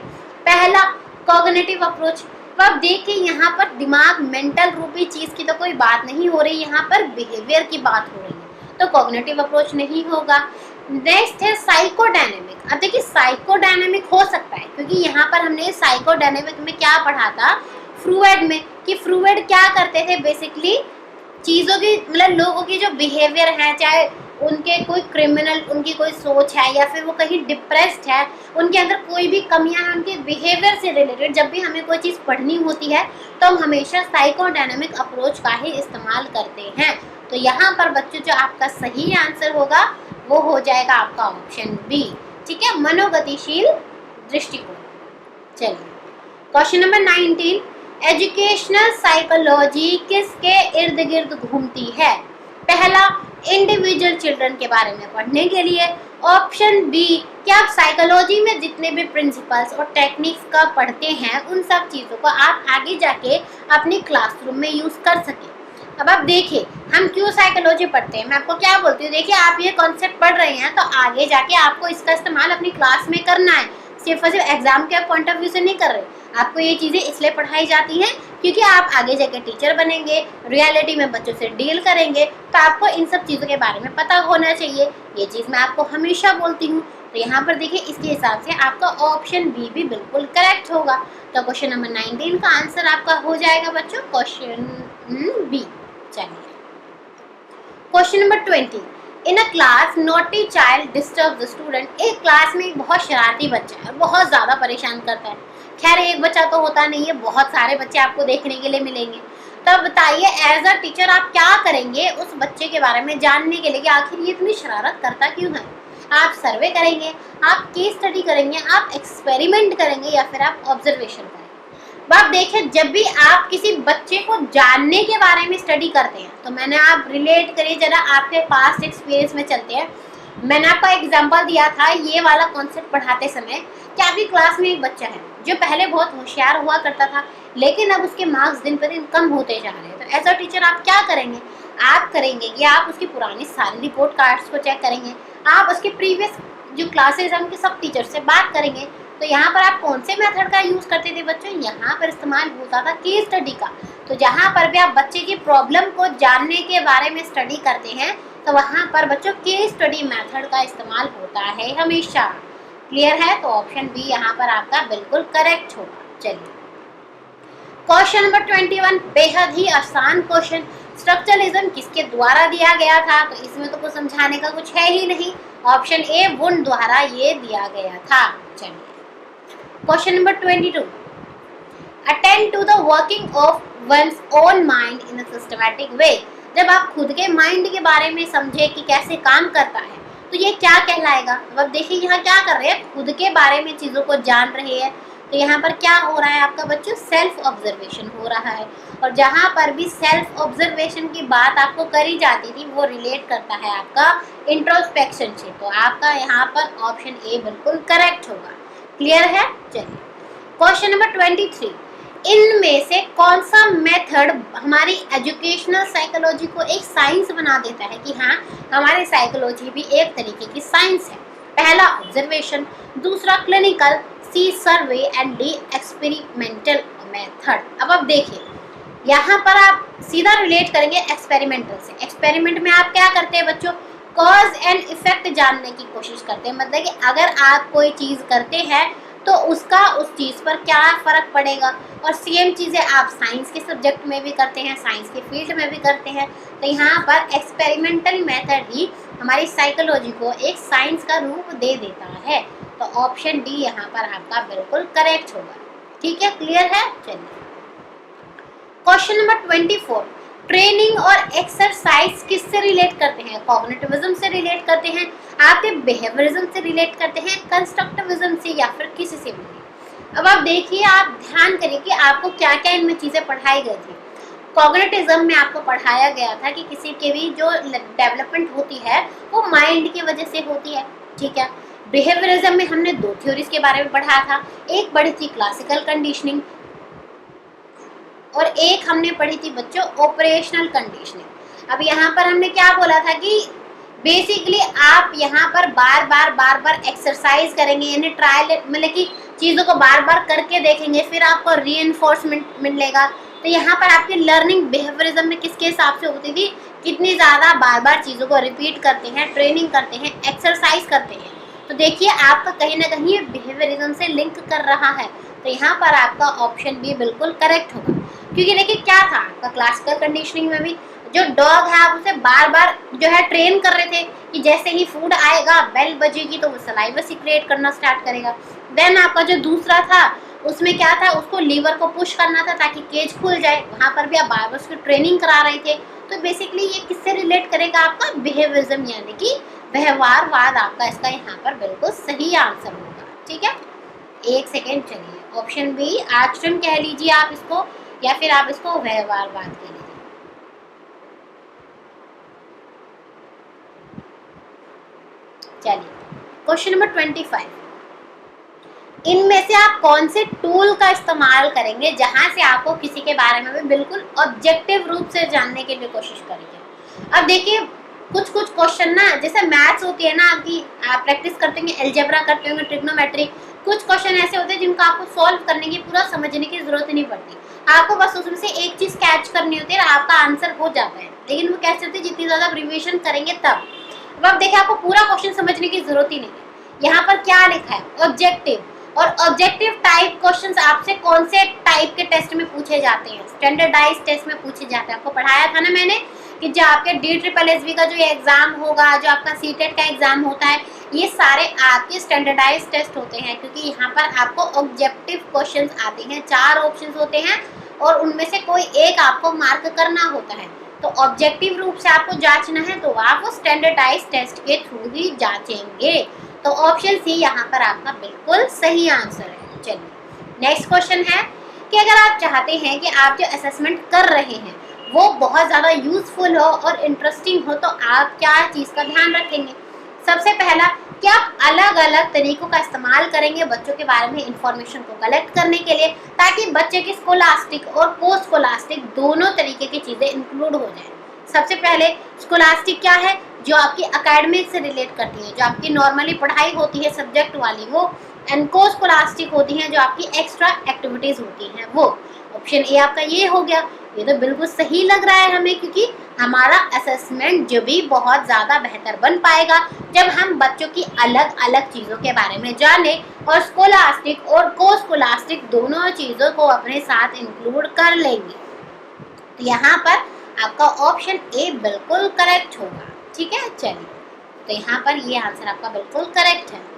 पहला कॉग्निटिव अप्रोच। तो आप देखिए यहाँ पर दिमाग मेंटल रूपी चीज़ की तो कोई बात नहीं हो रही, यहाँ पर बिहेवियर की बात हो रही है, तो कॉग्निटिव अप्रोच नहीं होगा। नेक्स्ट है साइकोडायनेमिक। अब देखिए साइकोडायनेमिक हो सकता है क्योंकि यहाँ पर हमने साइकोडायनेमिक में क्या पढ़ा था फ्रूएड में, कि फ्रूएड क्या करते थे बेसिकली चीज़ों की मतलब लोगों की जो बिहेवियर है, चाहे उनके कोई क्रिमिनल उनकी कोई सोच है या फिर वो कहीं डिप्रेस्ड है, उनके अंदर कोई भी कमियां हैं उनके बिहेवियर से रिलेटेड, जब भी हमें कोई चीज़ पढ़नी होती है तो हम हमेशा साइकोडायनेमिक अप्रोच का ही इस्तेमाल करते हैं। तो यहाँ पर बच्चों जो आपका सही आंसर होगा वो हो जाएगा आपका ऑप्शन बी। ठीक है, मनोगतिशील दृष्टिकोण। चलिए क्वेश्चन नंबर 19, एजुकेशनल साइकोलॉजी किसके इर्द गिर्द घूमती है? पहला इंडिविजुअल चिल्ड्रन के बारे में पढ़ने के लिए। ऑप्शन बी कि आप साइकोलॉजी में जितने भी प्रिंसिपल्स और टेक्निक्स का पढ़ते हैं उन सब चीज़ों को आप आगे जाके अपनी क्लासरूम में यूज़ कर सकें। अब आप देखिए हम क्यों साइकोलॉजी पढ़ते हैं, मैं आपको क्या बोलती हूँ, देखिए आप ये कॉन्सेप्ट पढ़ रहे हैं तो आगे जाके आपको इसका इस्तेमाल अपनी क्लास में करना है। सिर्फ और सिर्फ एग्जाम के पॉइंट ऑफ व्यू से नहीं कर रहे, आपको ये चीज़ें इसलिए पढ़ाई जाती हैं क्योंकि आप आगे जाकर टीचर बनेंगे, रियलिटी में बच्चों से डील करेंगे, तो आपको इन सब चीज़ों के बारे में पता होना चाहिए। ये चीज़ मैं आपको हमेशा बोलती हूँ। तो यहाँ पर देखिए इसके हिसाब से आपका ऑप्शन बी भी बिल्कुल करेक्ट होगा। तो क्वेश्चन नंबर 19 का आंसर आपका हो जाएगा बच्चों क्वेश्चन बी। चलिए question number 20, in a class naughty child disturb the student. एक क्लास में एक बहुत शरारती बच्चा है, बहुत ज़्यादा परेशान करता है। खैर एक बच्चा तो होता नहीं है, बहुत सारे बच्चे आपको देखने के लिए मिलेंगे। तो अब बताइए एज अ टीचर आप क्या करेंगे उस बच्चे के बारे में जानने के लिए कि आखिर ये इतनी शरारत करता क्यों है। आप सर्वे करेंगे, आप केस स्टडी करेंगे, आप एक्सपेरिमेंट करेंगे या फिर आप ऑब्जर्वेशन करेंगे। आप देखिए जब भी आप किसी बच्चे को जानने के बारे में स्टडी करते हैं तो मैंने आप रिलेट करिए जरा आपके पास्ट एक्सपीरियंस में चलते हैं। मैंने आपको एग्जांपल दिया था ये वाला कॉन्सेप्ट पढ़ाते समय कि आपकी क्लास में एक बच्चा है जो पहले बहुत होशियार हुआ करता था लेकिन अब उसके मार्क्स दिन पर दिन कम होते जा रहे हैं। तो एज अ टीचर आप क्या करेंगे, आप करेंगे कि आप उसकी पुरानी सारी रिपोर्ट कार्ड्स को चेक करेंगे, आप उसके प्रीवियस जो क्लासेज हैं उनके सब टीचर से बात करेंगे। तो यहाँ पर आप कौन से मेथड का यूज़ करते थे बच्चों, यहाँ पर इस्तेमाल होता था केस स्टडी का। तो जहाँ पर भी आप बच्चे की प्रॉब्लम को जानने के बारे में स्टडी करते हैं तो वहाँ पर बच्चों केस स्टडी मेथड का इस्तेमाल होता है हमेशा। क्लियर है? तो ऑप्शन बी यहाँ पर आपका बिल्कुल करेक्ट होगा। चलिए क्वेश्चन नंबर 21, बेहद ही आसान क्वेश्चन। स्ट्रक्चरलिज्म किसके द्वारा दिया गया था, तो इसमें तो कुछ समझाने का कुछ है ही नहीं। ऑप्शन ए वुंड द्वारा ये दिया गया था। चलिए question number 22, attend to the working of one's own mind in a systematic way. जब आप खुद के माइंड के बारे में समझे कि कैसे काम करता है तो ये क्या कहलाएगा। अब देखिए यहाँ क्या कर रहे हैं, खुद के बारे में चीज़ों को जान रहे हैं। तो यहाँ पर क्या हो रहा है आपका बच्चों, सेल्फ ऑब्जर्वेशन हो रहा है। और जहाँ पर भी सेल्फ ऑब्जर्वेशन की बात आपको करी जाती थी वो रिलेट करता है आपका इंट्रोस्पेक्शन से। तो आपका यहाँ पर ऑप्शन ए बिल्कुल करेक्ट होगा। क्लियर है? चलिए क्वेश्चन नंबर 23, इनमें से कौन सा मेथड हमारी एजुकेशनल साइकोलॉजी को एक साइंस बना देता है कि हाँ हमारी साइकोलॉजी भी एक तरीके की साइंस है। पहला ऑब्जर्वेशन, दूसरा clinical, C survey and D experimental method. अब देखिए यहाँ पर आप सीधा रिलेट करेंगे एक्सपेरिमेंटल से। एक्सपेरिमेंट में आप क्या करते हैं बच्चों, कॉज एंड इफेक्ट जानने की कोशिश करते हैं। मतलब कि अगर आप कोई चीज़ करते हैं तो उसका उस चीज़ पर क्या फ़र्क पड़ेगा। और सेम चीज़ें आप साइंस के सब्जेक्ट में भी करते हैं, साइंस के फील्ड में भी करते हैं। तो यहाँ पर एक्सपेरिमेंटल मेथड ही हमारी साइकोलॉजी को एक साइंस का रूप दे देता है। तो ऑप्शन डी यहाँ पर आपका बिल्कुल करेक्ट होगा। ठीक है? क्लियर है? चलिए क्वेश्चन नंबर 24, ट्रेनिंग और एक्सरसाइज किससे रिलेट करते हैं, कॉग्निटिविज्म से रिलेट करते हैं, आपके बिहेवियरिज्म से रिलेट करते हैं, कंस्ट्रक्टिविज्म से, या फिर किसी से भी नहीं। अब आप देखिए, आप ध्यान करिए कि आपको क्या क्या इनमें चीज़ें पढ़ाई गई थी। कॉग्निटिविज्म में आपको पढ़ाया गया था कि किसी के भी जो डेवलपमेंट होती है वो माइंड की वजह से होती है। ठीक है? बिहेवियरिज्म में हमने दो थ्योरीज के बारे में पढ़ा था, एक पढ़ी थी क्लासिकल कंडीशनिंग और एक हमने पढ़ी थी बच्चों ऑपरेशनल कंडीशनिंग। अब यहाँ पर हमने क्या बोला था कि बेसिकली आप यहाँ पर बार बार एक्सरसाइज करेंगे, यानी ट्रायल, मतलब कि चीज़ों को बार बार करके देखेंगे, फिर आपको रीइंफोर्समेंट मिलेगा। तो यहाँ पर आपकी लर्निंग बिहेवियरिज्म में किसके हिसाब से होती थी, कितनी ज़्यादा बार बार चीज़ों को रिपीट करते हैं, ट्रेनिंग करते हैं, एक्सरसाइज करते हैं। तो देखिए आपका कहीं ना कहीं ये बिहेवियरिज्म से लिंक कर रहा है। तो यहाँ पर आपका ऑप्शन बी बिल्कुल करेक्ट होगा, क्योंकि देखिए क्या था आपका क्लासिकल कंडीशनिंग में भी जो डॉग है आप उसे बार बार जो है ट्रेन कर रहे थे कि जैसे ही फूड आएगा, बेल बजेगी तो वो सलाइवा सीक्रेट करना स्टार्ट करेगा। देन आपका जो दूसरा था उसमें क्या था, उसको लीवर को पुश करना था ताकि केज खुल जाए, वहाँ पर भी आप बार बार उसकी ट्रेनिंग करा रहे थे। तो बेसिकली ये किससे रिलेट करेगा, आपका बिहेवियरिज्म, यानी कि व्यवहारवाद आपका इसका यहाँ पर बिल्कुल सही आंसर होगा। ठीक है? एक सेकेंड, चलिए ऑप्शन बी आचरण कह लीजिए आप इसको, या फिर आप इसको व्यवहारवाद कह लीजिए। चलिए क्वेश्चन नंबर 25, इनमें से आप कौन से टूल का इस्तेमाल करेंगे जहां से आपको किसी के बारे में भी बिल्कुल ऑब्जेक्टिव रूप से जानने की भी कोशिश करेंगे। अब देखिए कुछ क्वेश्चन ना, जैसे मैथ्स होती है ना, कि आप प्रैक्टिस करते होंगे, एल्जेब्रा करते होंगे, ट्रिग्नोमेट्री, कुछ क्वेश्चन ऐसे होते हैं जिनको आपको सॉल्व करने की, पूरा समझने की जरूरत नहीं पड़ती, आपको बस उसमें से एक चीज कैच करनी होती है और आपका आंसर हो जाता है। लेकिन वो कैसे होते हैं, जितनी ज्यादा प्रिपरेशन करेंगे तब। अब आप देखिए, आपको पूरा क्वेश्चन समझने की जरूरत ही नहीं है। यहाँ पर क्या लिखा है, ऑब्जेक्टिव, और ऑब्जेक्टिव टाइप क्वेश्चंस आपसे कौन से टाइप के टेस्ट में पूछे जाते हैं, स्टैंडर्डाइज टेस्ट में पूछे जाते हैं। आपको पढ़ाया था ना मैंने कि जो आपके DSSB का जो एग्जाम होगा, जो आपका CTET का एग्जाम होता है, ये सारे आपके स्टैंडर्डाइज टेस्ट होते हैं, क्योंकि यहाँ पर आपको ऑब्जेक्टिव क्वेश्चंस आते हैं, 4 ऑप्शंस होते हैं और उनमें से कोई एक आपको मार्क करना होता है। तो ऑब्जेक्टिव रूप से आपको जांचना है तो आप वो स्टैंडर्डाइज टेस्ट के थ्रू ही जांचेंगे। तो ऑप्शन सी यहाँ पर आपका बिल्कुल सही आंसर है। चलिए नेक्स्ट क्वेश्चन है कि अगर आप चाहते हैं कि आप जो असेसमेंट कर रहे हैं वो बहुत ज़्यादा यूजफुल हो और इंटरेस्टिंग हो, तो आप क्या चीज़ का ध्यान रखेंगे। सबसे पहला कि आप अलग अलग तरीकों का इस्तेमाल करेंगे बच्चों के बारे में इंफॉर्मेशन को कलेक्ट करने के लिए, ताकि बच्चे की स्कोलास्टिक और पोस्ट स्कोलास्टिक दोनों तरीके की चीज़ें इंक्लूड हो जाए। सबसे पहले स्कोलास्टिक क्या है, जो आपकी एकेडमिक से रिलेट करती है, जो आपकी नॉर्मली पढ़ाई होती है सब्जेक्ट वाली वो, एंड को स्कोलास्टिक होती हैं जो आपकी एक्स्ट्रा एक्टिविटीज़ होती हैं वो। ऑप्शन ए आपका ये हो गया। ये तो बिल्कुल सही लग रहा है हमें, क्योंकि हमारा असेसमेंट जो भी बहुत ज़्यादा बेहतर बन पाएगा जब हम बच्चों की अलग अलग चीज़ों के बारे में जाने और स्कोलास्टिक और को स्कोलास्टिक दोनों चीज़ों को अपने साथ इंक्लूड कर लेंगे। तो यहाँ पर आपका ऑप्शन ए बिल्कुल करेक्ट होगा। ठीक है, चलिए तो यहाँ पर ये आंसर आपका बिल्कुल करेक्ट है।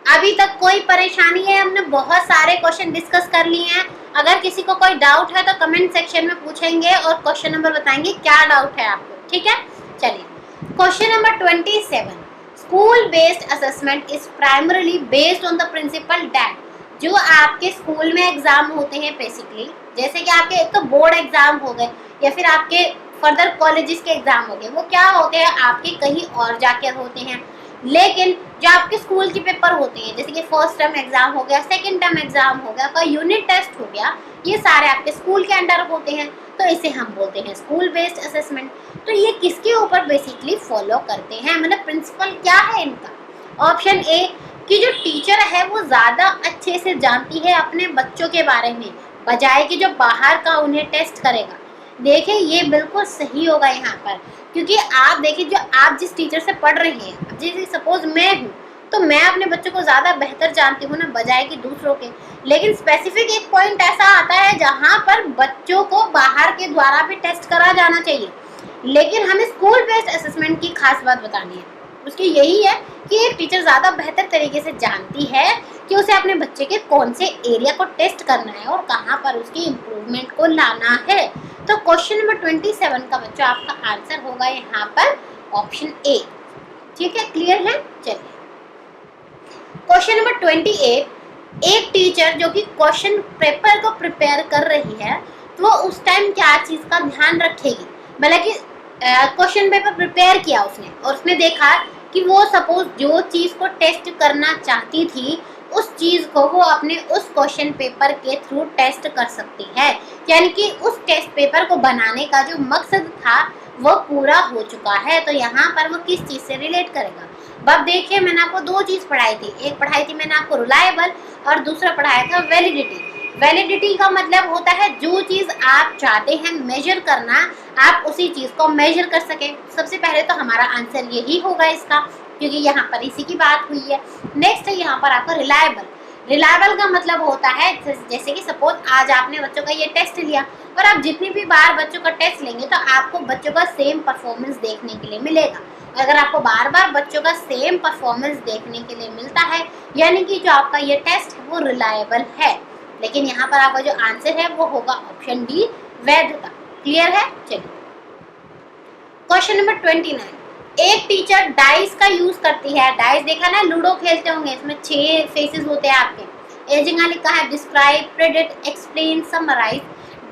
अभी तक कोई परेशानी है, हमने बहुत सारे क्वेश्चन डिस्कस कर लिए हैं। अगर किसी को कोई डाउट है तो कमेंट सेक्शन में पूछेंगे और क्वेश्चन नंबर बताएंगे क्या डाउट है आपको। ठीक है, चलिए question number 27, school based assessment is primarily based on the principal that, जो आपके स्कूल में एग्जाम होते हैं बेसिकली, जैसे कि आपके एक तो बोर्ड एग्जाम हो गए या फिर आपके फर्दर कॉलेजेस के एग्जाम हो गए, वो क्या होते हैं आपके कहीं और जाके होते हैं। लेकिन जो आपके स्कूल के पेपर होते हैं, जैसे कि फर्स्ट टर्म एग्जाम हो गया, सेकंड टर्म एग्जाम हो गया, कोई यूनिट टेस्ट हो गया, ये सारे आपके स्कूल के अंडर होते हैं, तो इसे हम बोलते हैं स्कूल बेस्ड असेसमेंट। तो ये किसके ऊपर बेसिकली फॉलो करते हैं, मतलब प्रिंसिपल क्या है इनका। ऑप्शन ए कि जो टीचर है वो ज़्यादा अच्छे से जानती है अपने बच्चों के बारे में, बजाय कि जो बाहर का उन्हें टेस्ट करेगा। देखिए ये बिल्कुल सही होगा यहाँ पर, क्योंकि आप देखिए जो आप जिस टीचर से पढ़ रहे हैं, जैसे सपोज मैं हूँ तो मैं अपने बच्चों को ज़्यादा बेहतर जानती हूँ ना बजाय कि दूसरों के। लेकिन स्पेसिफिक एक पॉइंट ऐसा आता है जहाँ पर बच्चों को बाहर के द्वारा भी टेस्ट करा जाना चाहिए, लेकिन हमें स्कूल बेस्ड असेसमेंट की खास बात बतानी है। उसकी यही है कि एक टीचर ज़्यादा बेहतर तरीके से जानती है कि उसे अपने बच्चे के कौन से एरिया को टेस्ट करना है और कहाँ पर उसकी इम्प्रूवमेंट को लाना है। तो क्वेश्चन नंबर 27 का बच्चों आपका आंसर होगा यहाँ पर ऑप्शन ए। ठीक है, क्लियर है। चलिए क्वेश्चन नंबर 28, एक टीचर जो कि क्वेश्चन पेपर को प्रिपेयर कर रही है तो उस टाइम क्या चीज़ का ध्यान रखेगी। मतलब कि क्वेश्चन पेपर प्रिपेयर किया उसने और उसने देखा कि वो सपोज जो चीज़ को टेस्ट करना चाहती थी उस चीज़ को वो अपने उस क्वेश्चन पेपर के थ्रू टेस्ट कर सकती है, यानी कि उस टेस्ट पेपर को बनाने का जो मकसद था वो पूरा हो चुका है। तो यहाँ पर वो किस चीज़ से रिलेट करेगा। अब देखिए मैंने आपको 2 चीज़ पढ़ाई थी, एक पढ़ाई थी मैंने आपको रिलायबल और दूसरा पढ़ाया था वैलिडिटी। वैलिडिटी का मतलब होता है जो चीज़ आप चाहते हैं मेजर करना, आप उसी चीज़ को मेजर कर सकें। सबसे पहले तो हमारा आंसर यही होगा इसका, क्योंकि यहाँ पर इसी की बात हुई है। नेक्स्ट है यहाँ पर आपका रिलायबल। रिलायबल का मतलब होता है जैसे कि सपोज आज आपने बच्चों का ये टेस्ट लिया और आप जितनी भी बार बच्चों का टेस्ट लेंगे तो आपको बच्चों का सेम परफॉर्मेंस देखने के लिए मिलेगा। अगर आपको बार बार बच्चों का सेम परफॉर्मेंस देखने के लिए मिलता है, यानी कि जो आपका ये टेस्ट है वो रिलायबल है। लेकिन यहाँ पर आपका जो आंसर है वो होगा ऑप्शन डी, वैधता। क्लियर है। चलिए क्वेश्चन नंबर 29, एक टीचर डाइस का यूज करती है। डाइस देखा ना, लूडो खेलते होंगे, इसमें 6 फेसेस होते हैं आपके। एजिंग लिखा है describe, predict, explain, summarise,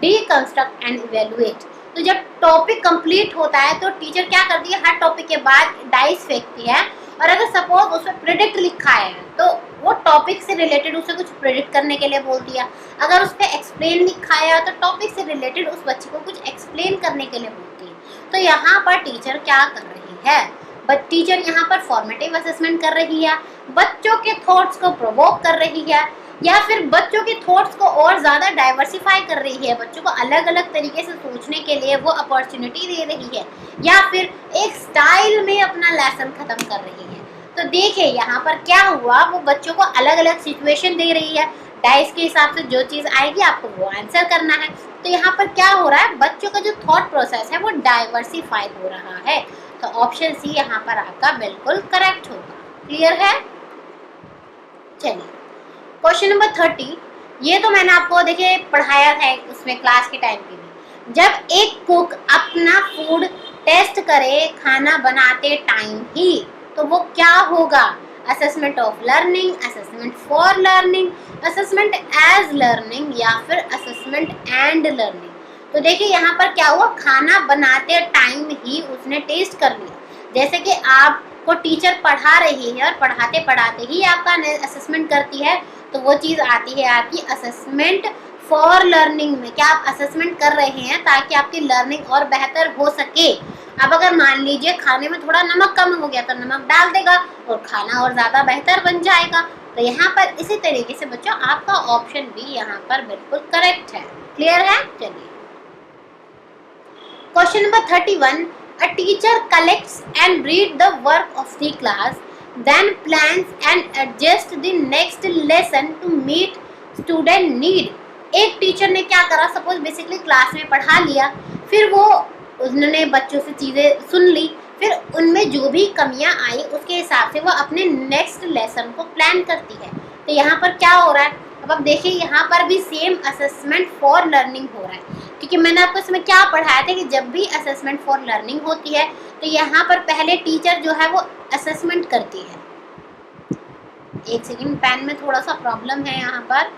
deconstruct and evaluate. तो जब टॉपिक कंप्लीट होता है तो टीचर क्या करती है, हर टॉपिक के बाद डाइस फेंकती है और अगर सपोज उसमें प्रेडिक्ट लिखा है तो वो टॉपिक से रिलेटेड उसे कुछ प्रेडिक्ट करने के लिए बोलती है। अगर उस पर एक्सप्लेन लिखा है तो टॉपिक से रिलेटेड उस बच्चे को कुछ एक्सप्लेन करने के लिए बोलती है। तो यहाँ पर टीचर क्या कर रही है, बट टीचर यहाँ पर फॉर्मेटिव असेसमेंट कर रही है, बच्चों के थॉट्स को प्रोवोक कर रही है, या फिर बच्चों के थॉट्स को और ज़्यादा डाइवर्सिफाई कर रही है, बच्चों को अलग अलग तरीके से सोचने के लिए वो अपॉर्चुनिटी दे रही है, या फिर एक स्टाइल में अपना लेसन ख़त्म कर रही है। तो देखिए यहाँ पर क्या हुआ, वो बच्चों को अलग अलग सिचुएशन दे रही है, डाइस के हिसाब से जो चीज़ आएगी आपको वो आंसर करना है। तो यहाँ पर क्या हो रहा है, बच्चों का जो थॉट प्रोसेस है वो डाइवर्सिफाई हो रहा है। तो ऑप्शन सी यहाँ पर आपका बिल्कुल करेक्ट होगा। क्लियर है? चलिए क्वेश्चन नंबर 30, ये तो मैंने आपको देखिए पढ़ाया था उसमें क्लास के टाइम पे भी। जब एक कुक अपना फूड टेस्ट करे खाना बनाते टाइम ही, तो वो क्या होगा? Assessment of learning, assessment for learning, assessment as learning, या फिर असेसमेंट एंड लर्निंग। तो देखिए यहाँ पर क्या हुआ, खाना बनाते टाइम ही उसने टेस्ट कर लिया। जैसे कि आपको टीचर पढ़ा रही है और पढ़ाते पढ़ाते ही आपका असेसमेंट करती है, तो वो चीज़ आती है आपकी असेसमेंट फॉर लर्निंग में। क्या आप असेसमेंट कर रहे हैं ताकि आपकी लर्निंग और बेहतर हो सके। अब अगर मान लीजिए खाने में थोड़ा नमक कम हो गया तो नमक डाल देगा और खाना और ज़्यादा बेहतर बन जाएगा। तो यहाँ पर इसी तरीके से बच्चों आपका ऑप्शन बी यहाँ पर बिल्कुल करेक्ट है। क्लियर है? चलिए question number 31, a teacher collects and read the work of the class, then plans and adjust the next lesson to meet student need। एक टीचर ने क्या करा, सपोज बेसिकली क्लास में पढ़ा लिया, फिर वो उन्होंने बच्चों से चीज़ें सुन ली, फिर उनमें जो भी कमियां आई उसके हिसाब से वो अपने नेक्स्ट लेसन को प्लान करती है। तो यहाँ पर क्या हो रहा है, अब आप देखिए यहाँ पर भी सेम असेसमेंट फॉर लर्निंग हो रहा है, क्योंकि मैंने आपको इसमें क्या पढ़ाया था कि जब भी असेसमेंट फॉर लर्निंग होती है तो यहाँ पर पहले टीचर जो है वो असेसमेंट करती है। एक सेकंड, पेन में थोड़ा सा प्रॉब्लम है यहाँ पर।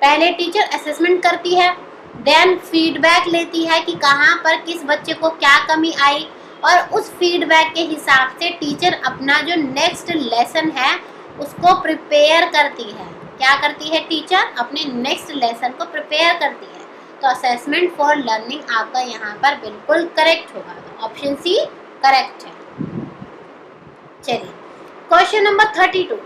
पहले टीचर असेसमेंट करती है, देन फीडबैक लेती है कि कहाँ पर किस बच्चे को क्या कमी आई, और उस फीडबैक के हिसाब से टीचर अपना जो नेक्स्ट लेसन है उसको प्रिपेयर करती है। क्या करती है टीचर? अपने नेक्स्ट लेसन को प्रिपेयर करती है। तो असेसमेंट फॉर लर्निंग आपका यहाँ पर बिल्कुल करेक्ट होगा। तो ऑप्शन सी करेक्ट है। चलिए क्वेश्चन नंबर 32,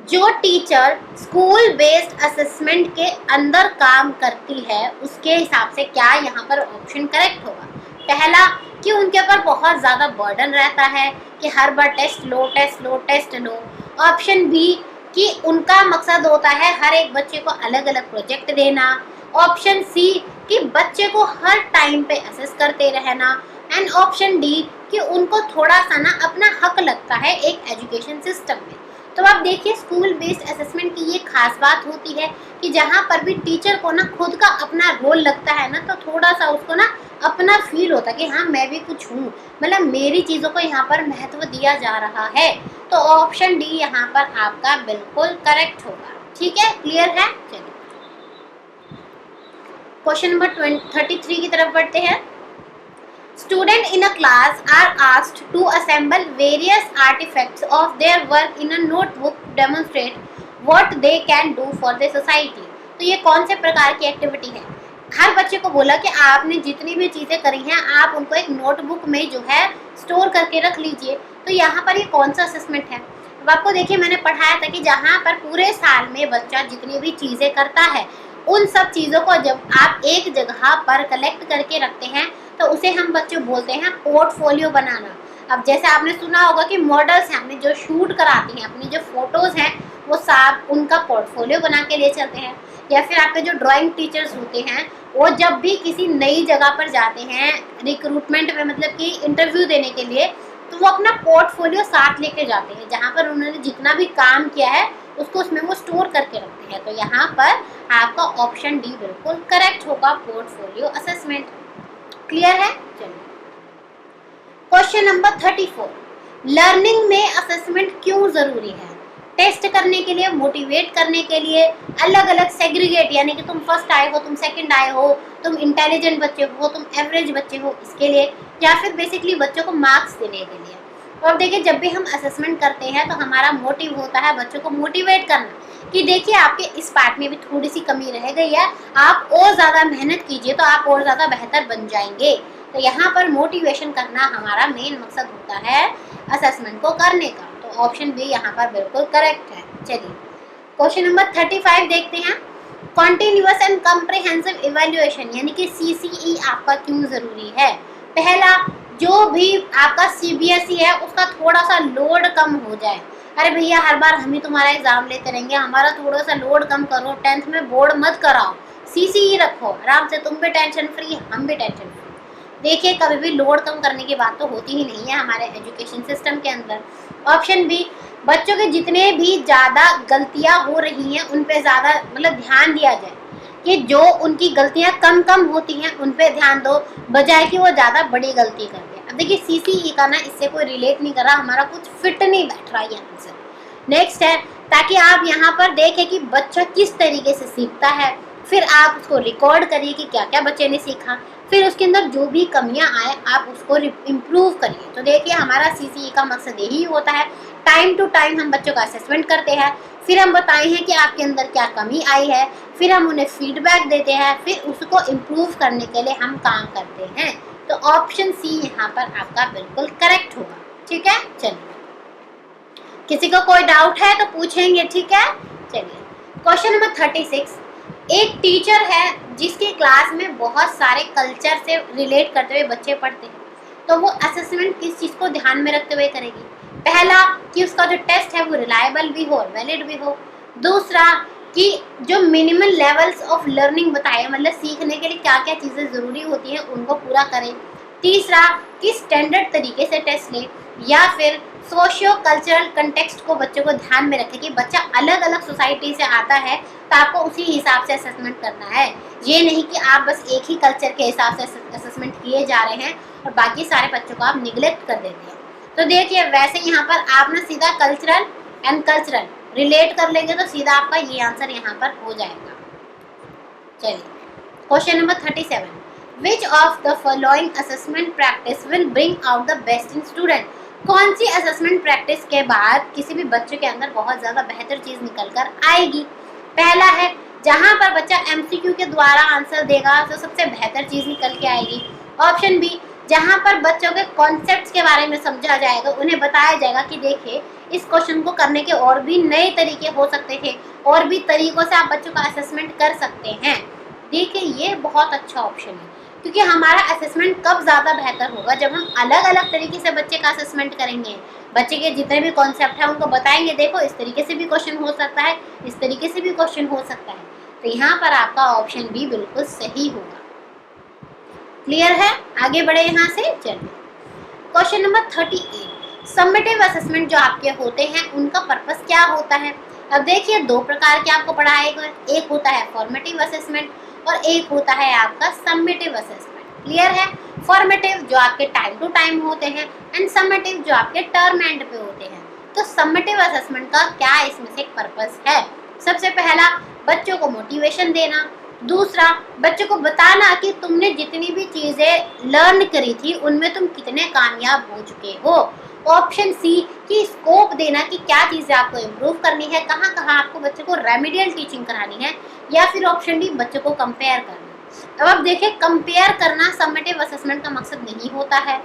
जो टीचर स्कूल बेस्ड असेसमेंट के अंदर काम करती है उसके हिसाब से क्या यहाँ पर ऑप्शन करेक्ट होगा? पहला कि उनके ऊपर बहुत ज़्यादा बर्डन रहता है कि हर बार टेस्ट लो टेस्ट लो टेस्ट लो। ऑप्शन बी कि उनका मकसद होता है हर एक बच्चे को अलग अलग प्रोजेक्ट देना। ऑप्शन सी कि बच्चे को हर टाइम पे असेस करते रहना। एंड ऑप्शन डी कि उनको थोड़ा सा ना अपना हक लगता है एक एजुकेशन सिस्टम में। तो आप देखिए स्कूल बेस्ड असेसमेंट की ये खास बात होती है कि जहाँ पर भी टीचर को ना खुद का अपना रोल लगता है ना, तो थोड़ा सा उसको ना अपना फील होता है कि हाँ मैं भी कुछ हूँ, मतलब मेरी चीज़ों को यहाँ पर महत्व दिया जा रहा है। तो ऑप्शन डी यहाँ पर आपका बिल्कुल करेक्ट होगा। ठीक है, क्लियर है? चलिए क्वेश्चन नंबर 33 की तरफ बढ़ते हैं। Students in a class are asked to assemble various artifacts of their work in a notebook to demonstrate what they can do for the society। तो ये कौन से प्रकार की एक्टिविटी है? हर बच्चे को बोला कि आपने जितनी भी चीज़ें करी हैं आप उनको एक नोटबुक में जो है स्टोर करके रख लीजिए। तो यहाँ पर ये कौन सा असेसमेंट है? अब आपको देखिए मैंने पढ़ाया था कि जहाँ पर पूरे साल में बच्चा जितनी भी चीज़ें करता है उन सब चीज़ों को जब आप एक जगह पर कलेक्ट करके रखते हैं तो उसे हम बच्चे बोलते हैं पोर्टफोलियो बनाना। अब जैसे आपने सुना होगा कि मॉडल्स हैं अपने जो शूट कराती हैं, अपनी जो फोटोज़ हैं वो सब उनका पोर्टफोलियो बना के ले चलते हैं। या फिर आपके जो ड्राइंग टीचर्स होते हैं वो जब भी किसी नई जगह पर जाते हैं रिक्रूटमेंट में, मतलब कि इंटरव्यू देने के लिए, तो वो अपना पोर्टफोलियो साथ लेके जाते हैं जहाँ पर उन्होंने जितना भी काम किया है उसको उसमें वो स्टोर करके रखते हैं। तो यहाँ पर आपका ऑप्शन डी बिल्कुल करेक्ट होगा, पोर्टफोलियो असेसमेंट। क्लियर है? चलिए क्वेश्चन नंबर 34, लर्निंग में असेसमेंट क्यों ज़रूरी है? टेस्ट करने के लिए, मोटिवेट करने के लिए, अलग अलग सेग्रीगेट, यानी कि तुम फर्स्ट आए हो, तुम सेकंड आए हो, तुम इंटेलिजेंट बच्चे हो, तुम एवरेज बच्चे हो, इसके लिए, या फिर बेसिकली बच्चों को मार्क्स देने के लिए। और देखिए जब भी हम असेसमेंट करते हैं तो हमारा मोटिव होता है बच्चों को मोटिवेट करना कि देखिए आपके इस पार्ट में भी थोड़ी सी कमी रह गई है, आप और ज़्यादा मेहनत कीजिए तो आप और ज़्यादा बेहतर बन जाएंगे। तो तो यहाँ पर मोटिवेशन करना हमारा मेन मकसद होता है असेसमेंट को करने का। तो ऑप्शन बी यहाँ पर बिल्कुल करेक्ट है। चलिए क्वेश्चन नंबर 35 देखते हैं। कॉन्टिन्यूअस एंड कॉम्प्रिहेंसिव इवैल्यूएशन यानी कि CCE आपका क्यों ज़रूरी है? पहला, जो भी आपका CBSE है उसका थोड़ा सा लोड कम हो जाए। अरे भैया हर बार हम ही तुम्हारा एग्जाम लेते रहेंगे, हमारा थोड़ा सा लोड कम करो, 10th में बोर्ड मत कराओ, CCE रखो, आराम से तुम भी टेंशन फ्री, हम भी टेंशन फ्री। देखिए कभी भी लोड कम करने की बात तो होती ही नहीं है हमारे एजुकेशन सिस्टम के अंदर। ऑप्शन बी, बच्चों के जितने भी ज़्यादा गलतियाँ हो रही हैं उन पे ज़्यादा मतलब ध्यान दिया जाए, कि जो उनकी गलतियाँ कम कम होती हैं उन पे ध्यान दो, बजाय कि वो ज़्यादा बड़ी गलती कर दे। अब देखिए CCE का ना इससे कोई रिलेट नहीं कर रहा, हमारा कुछ फिट नहीं बैठ रहा है आंसर। नेक्स्ट है, ताकि आप यहाँ पर देखें कि बच्चा किस तरीके से सीखता है, फिर आप उसको रिकॉर्ड करिए कि क्या क्या बच्चे ने सीखा, फिर उसके अंदर जो भी कमियां आए आप उसको इम्प्रूव करिए। तो देखिए हमारा CCE का मकसद यही होता है, टाइम टू टाइम हम बच्चों का असेसमेंट करते हैं, फिर हम बताए हैं कि आपके अंदर क्या कमी आई है, फिर हम उन्हें फीडबैक देते हैं, फिर उसको इम्प्रूव करने के लिए हम काम करते हैं। तो ऑप्शन सी यहाँ पर आपका बिल्कुल करेक्ट होगा। ठीक है, चलिए किसी को कोई डाउट है तो पूछेंगे, ठीक है। चलिए क्वेश्चन नंबर 36। एक टीचर है जिसकी क्लास में बहुत सारे कल्चर से रिलेट करते हुए बच्चे पढ़ते हैं, तो वो असेसमेंट किस चीज़ को ध्यान में रखते हुए करेगी? पहला, कि उसका जो टेस्ट है वो रिलायबल भी हो और वैलिड भी हो। दूसरा, कि जो मिनिमम लेवल्स ऑफ लर्निंग बताए, मतलब सीखने के लिए क्या क्या चीज़ें ज़रूरी होती हैं उनको पूरा करें। तीसरा, कि स्टैंडर्ड तरीके से टेस्ट ले, या फिर सोशियो कल्चरल कंटेक्स्ट को बच्चों को ध्यान में रखें कि बच्चा अलग अलग सोसाइटी से आता है तो आपको उसी हिसाब से असेसमेंट करना है। ये नहीं कि आप बस एक ही कल्चर के हिसाब से असेसमेंट किए जा रहे हैं और बाकी सारे बच्चों को आप निगलेक्ट कर देते हैं। तो देखिए वैसे यहाँ पर आप ना सीधा कल्चरल एंड कल्चरल रिलेट कर लेंगे तो सीधा आपका ये आंसर यहाँ पर हो जाएगा। चलिए question number 37। Which of the following assessment practice will bring out the best in student? कौन सी असेसमेंट प्रैक्टिस के बाद किसी भी बच्चे के अंदर बहुत ज़्यादा बेहतर चीज़ निकल कर आएगी? पहला है, जहाँ पर बच्चा MCQ के द्वारा आंसर देगा तो सबसे बेहतर चीज़ निकल के आएगी। ऑप्शन बी, जहाँ पर बच्चों के कॉन्सेप्ट्स के बारे में समझा जाएगा, उन्हें बताया जाएगा कि देखिए इस क्वेश्चन को करने के और भी नए तरीके हो सकते थे, और भी तरीक़ों से आप बच्चों का असेसमेंट कर सकते हैं। देखिए ये बहुत अच्छा ऑप्शन है, क्योंकि हमारा असेसमेंट कब ज़्यादा बेहतर होगा? जब हम अलग अलग तरीके से बच्चे का असेसमेंट करेंगे, बच्चे के जितने भी कॉन्सेप्ट हैं उनको बताएंगे, देखो इस तरीके से भी क्वेश्चन हो सकता है, इस तरीके से भी क्वेश्चन हो सकता है। तो यहाँ पर आपका ऑप्शन बी बिल्कुल सही होगा। क्लियर है? आगे बढ़े यहाँ से। चलिए क्वेश्चन नंबर 38। समेटिव असेसमेंट जो आपके होते हैं उनका पर्पस क्या होता है? अब देखिए दो प्रकार के आपको पढ़ाएगा, एक होता है फॉर्मेटिव असेसमेंट और एक होता है आपका समेटिव असेसमेंट। क्लियर है? फॉर्मेटिव जो आपके टाइम टू टाइम होते हैं एंड समेटिव जो आपके टर्म एंड पे होते हैं। तो समेटिव असेसमेंट का क्या इसमें से एक पर्पस है? सबसे पहला, बच्चों को मोटिवेशन देना। दूसरा, बच्चों को बताना कि तुमने जितनी भी चीज़ें लर्न करी थी उनमें तुम कितने कामयाब हो चुके हो। ऑप्शन सी, कि स्कोप देना कि क्या चीज़ें आपको इम्प्रूव करनी है, कहाँ कहाँ आपको बच्चों को रेमेडियल टीचिंग करानी है। या फिर ऑप्शन डी, बच्चों को कंपेयर करना। अब आप देखिए कंपेयर करना समेटिव असेसमेंट का मकसद नहीं होता है।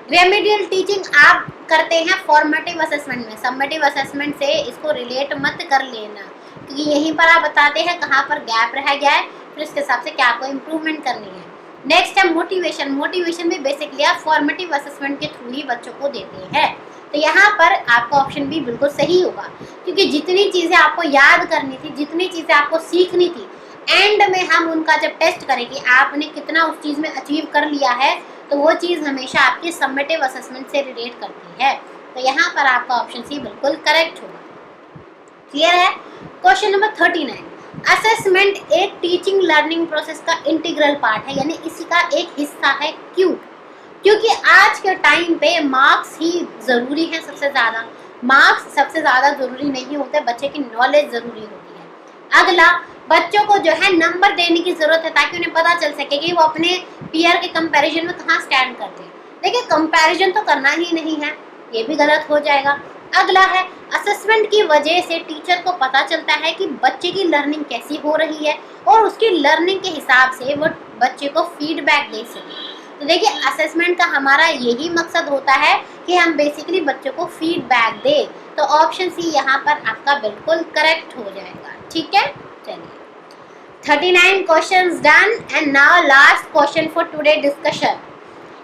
रेमेडियल टीचिंग आप करते हैं फॉर्मेटिव असेसमेंट में, समेटिव असेसमेंट से इसको रिलेट मत कर लेना, क्योंकि यहीं पर आप बताते हैं कहाँ पर गैप रह गया है, फिर इसके हिसाब से क्या आपको इम्प्रूवमेंट करनी है। नेक्स्ट है मोटिवेशन। मोटिवेशन भी बेसिकली आप फॉर्मेटिव असेसमेंट के थ्रू ही बच्चों को देते हैं। तो यहाँ पर आपका ऑप्शन भी बिल्कुल सही होगा, क्योंकि जितनी चीज़ें आपको याद करनी थी, जितनी चीज़ें आपको सीखनी थी, एंड में हम उनका जब टेस्ट करें कि आपने कितना उस चीज़ में अचीव कर लिया है, तो वो चीज़ हमेशा आपकी समेटिव असेसमेंट से रिलेट करती है। तो यहाँ पर आपका ऑप्शन सी बिल्कुल करेक्ट होगा। क्लियर है? Question number 39। असेसमेंट एक टीचिंग लर्निंग प्रोसेस का इंटीग्रल पार्ट है, यानी इसी का एक हिस्सा है। क्यों? क्योंकि आज के टाइम पे मार्क्स ही ज़रूरी है। सबसे ज़्यादा मार्क्स सबसे ज़्यादा ज़रूरी नहीं होते, बच्चे की नॉलेज ज़रूरी होती है। अगला, बच्चों को जो है नंबर देने की ज़रूरत है ताकि उन्हें पता चल सके कि वो अपने पीयर के कंपैरिजन में कहाँ स्टैंड करते हैं। देखिए कंपैरिजन तो करना ही नहीं है, ये भी गलत हो जाएगा। अगला है, असेसमेंट की वजह से टीचर को पता चलता है कि बच्चे की लर्निंग कैसी हो रही है और उसकी लर्निंग के हिसाब से वो बच्चे को फीडबैक दे सके। तो देखिए असेसमेंट का हमारा यही मकसद होता है कि हम बेसिकली बच्चों को फीडबैक दें। तो ऑप्शन सी यहाँ पर आपका बिल्कुल करेक्ट हो जाएगा। ठीक है, चलिए 39 questions done and now last question for today discussion.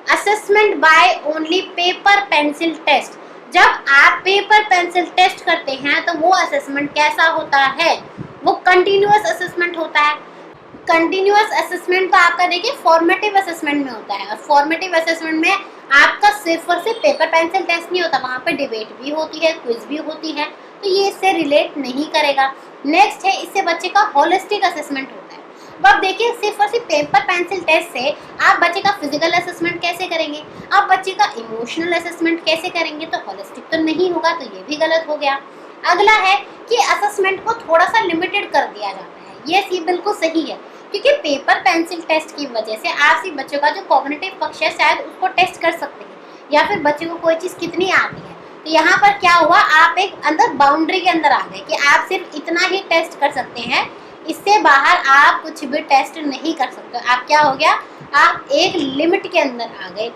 Assessment by only paper pencil test. जब आप पेपर पेंसिल टेस्ट करते हैं तो वो असेसमेंट कैसा होता है? वो कंटिन्यूअस असेसमेंट होता है। कंटिन्यूअस असेसमेंट तो आपका देखिए फॉर्मेटिव असेसमेंट में होता है, और फॉर्मेटिव असेसमेंट में आपका सिर्फ और सिर्फ पेपर पेंसिल टेस्ट नहीं होता, वहाँ पे डिबेट भी होती है, क्विज भी होती है, तो ये इससे रिलेट नहीं करेगा। नेक्स्ट है, इससे बच्चे का होलिस्टिक असेसमेंट होता है। अब देखिए सिर्फ और सिर्फ पेपर पेंसिल टेस्ट से आप बच्चे का फिजिकल असेसमेंट कैसे करेंगे, आप बच्चे का इमोशनल असेसमेंट कैसे करेंगे? तो होलिस्टिक तो नहीं होगा, तो ये भी गलत हो गया। अगला है कि असेसमेंट को थोड़ा सा लिमिटेड कर दिया जाता है। ये बिल्कुल सही है, क्योंकि पेपर पेंसिल टेस्ट की वजह से आप सिर्फ बच्चों का जो कॉग्निटिव पक्ष है शायद उसको टेस्ट कर सकते हैं, या फिर बच्चे को कोई चीज़ कितनी आती है। तो यहाँ पर क्या हुआ, आप एक अंदर बाउंड्री के अंदर आ गए कि आप सिर्फ इतना ही टेस्ट कर सकते हैं, इससे बाहर आप कुछ भी टेस्ट नहीं कर सकते। आप क्या हो गया, आप एक लिमिट के अंदर आ गए।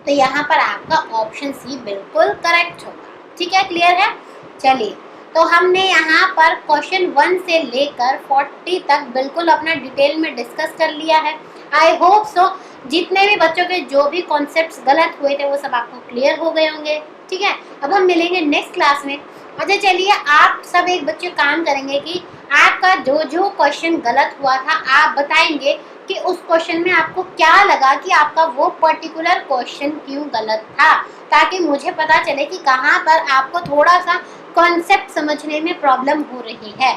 तो यहाँ पर आपका ऑप्शन सी बिल्कुल करेक्ट होगा। ठीक है, क्लियर है? चलिए, तो हमने यहाँ पर क्वेश्चन 1 से लेकर 40 तक बिल्कुल अपना डिटेल में डिस्कस कर लिया है। आई होप सो जितने भी बच्चों के जो भी कॉन्सेप्ट्स गलत हुए थे वो सब आपको क्लियर हो गए होंगे। ठीक है, अब हम मिलेंगे नेक्स्ट क्लास में। अच्छा चलिए, आप सब एक बच्चे काम करेंगे कि आपका जो जो क्वेश्चन गलत हुआ था आप बताएंगे कि उस क्वेश्चन में आपको क्या लगा कि आपका वो पर्टिकुलर क्वेश्चन क्यों गलत था, ताकि मुझे पता चले कि कहाँ पर आपको थोड़ा सा कॉन्सेप्ट समझने में प्रॉब्लम हो रही है।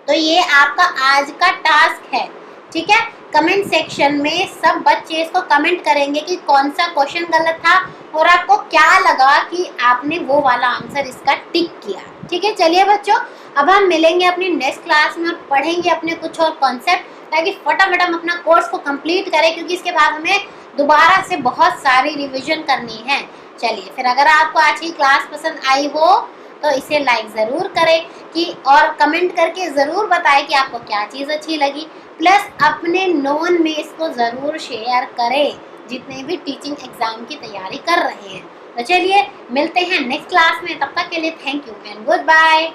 तो ये आपका आज का टास्क है। ठीक है, कमेंट सेक्शन में सब बच्चे इसको कमेंट करेंगे कि कौन सा क्वेश्चन गलत था और आपको क्या लगा कि आपने वो वाला आंसर इसका टिक किया। ठीक है, चलिए बच्चों, अब हम मिलेंगे अपनी नेक्स्ट क्लास में और पढ़ेंगे अपने कुछ और कॉन्सेप्ट, ताकि फटाफट हम अपना कोर्स को कंप्लीट करें, क्योंकि इसके बाद हमें दोबारा से बहुत सारी रिविजन करनी है। चलिए फिर, अगर आपको आज की क्लास पसंद आई हो तो इसे लाइक ज़रूर करें कि और कमेंट करके ज़रूर बताएं कि आपको क्या चीज़ अच्छी लगी, प्लस अपने नोन में इसको ज़रूर शेयर करें जितने भी टीचिंग एग्ज़ाम की तैयारी कर रहे हैं। तो चलिए मिलते हैं नेक्स्ट क्लास में, तब तक के लिए thank you and good bye.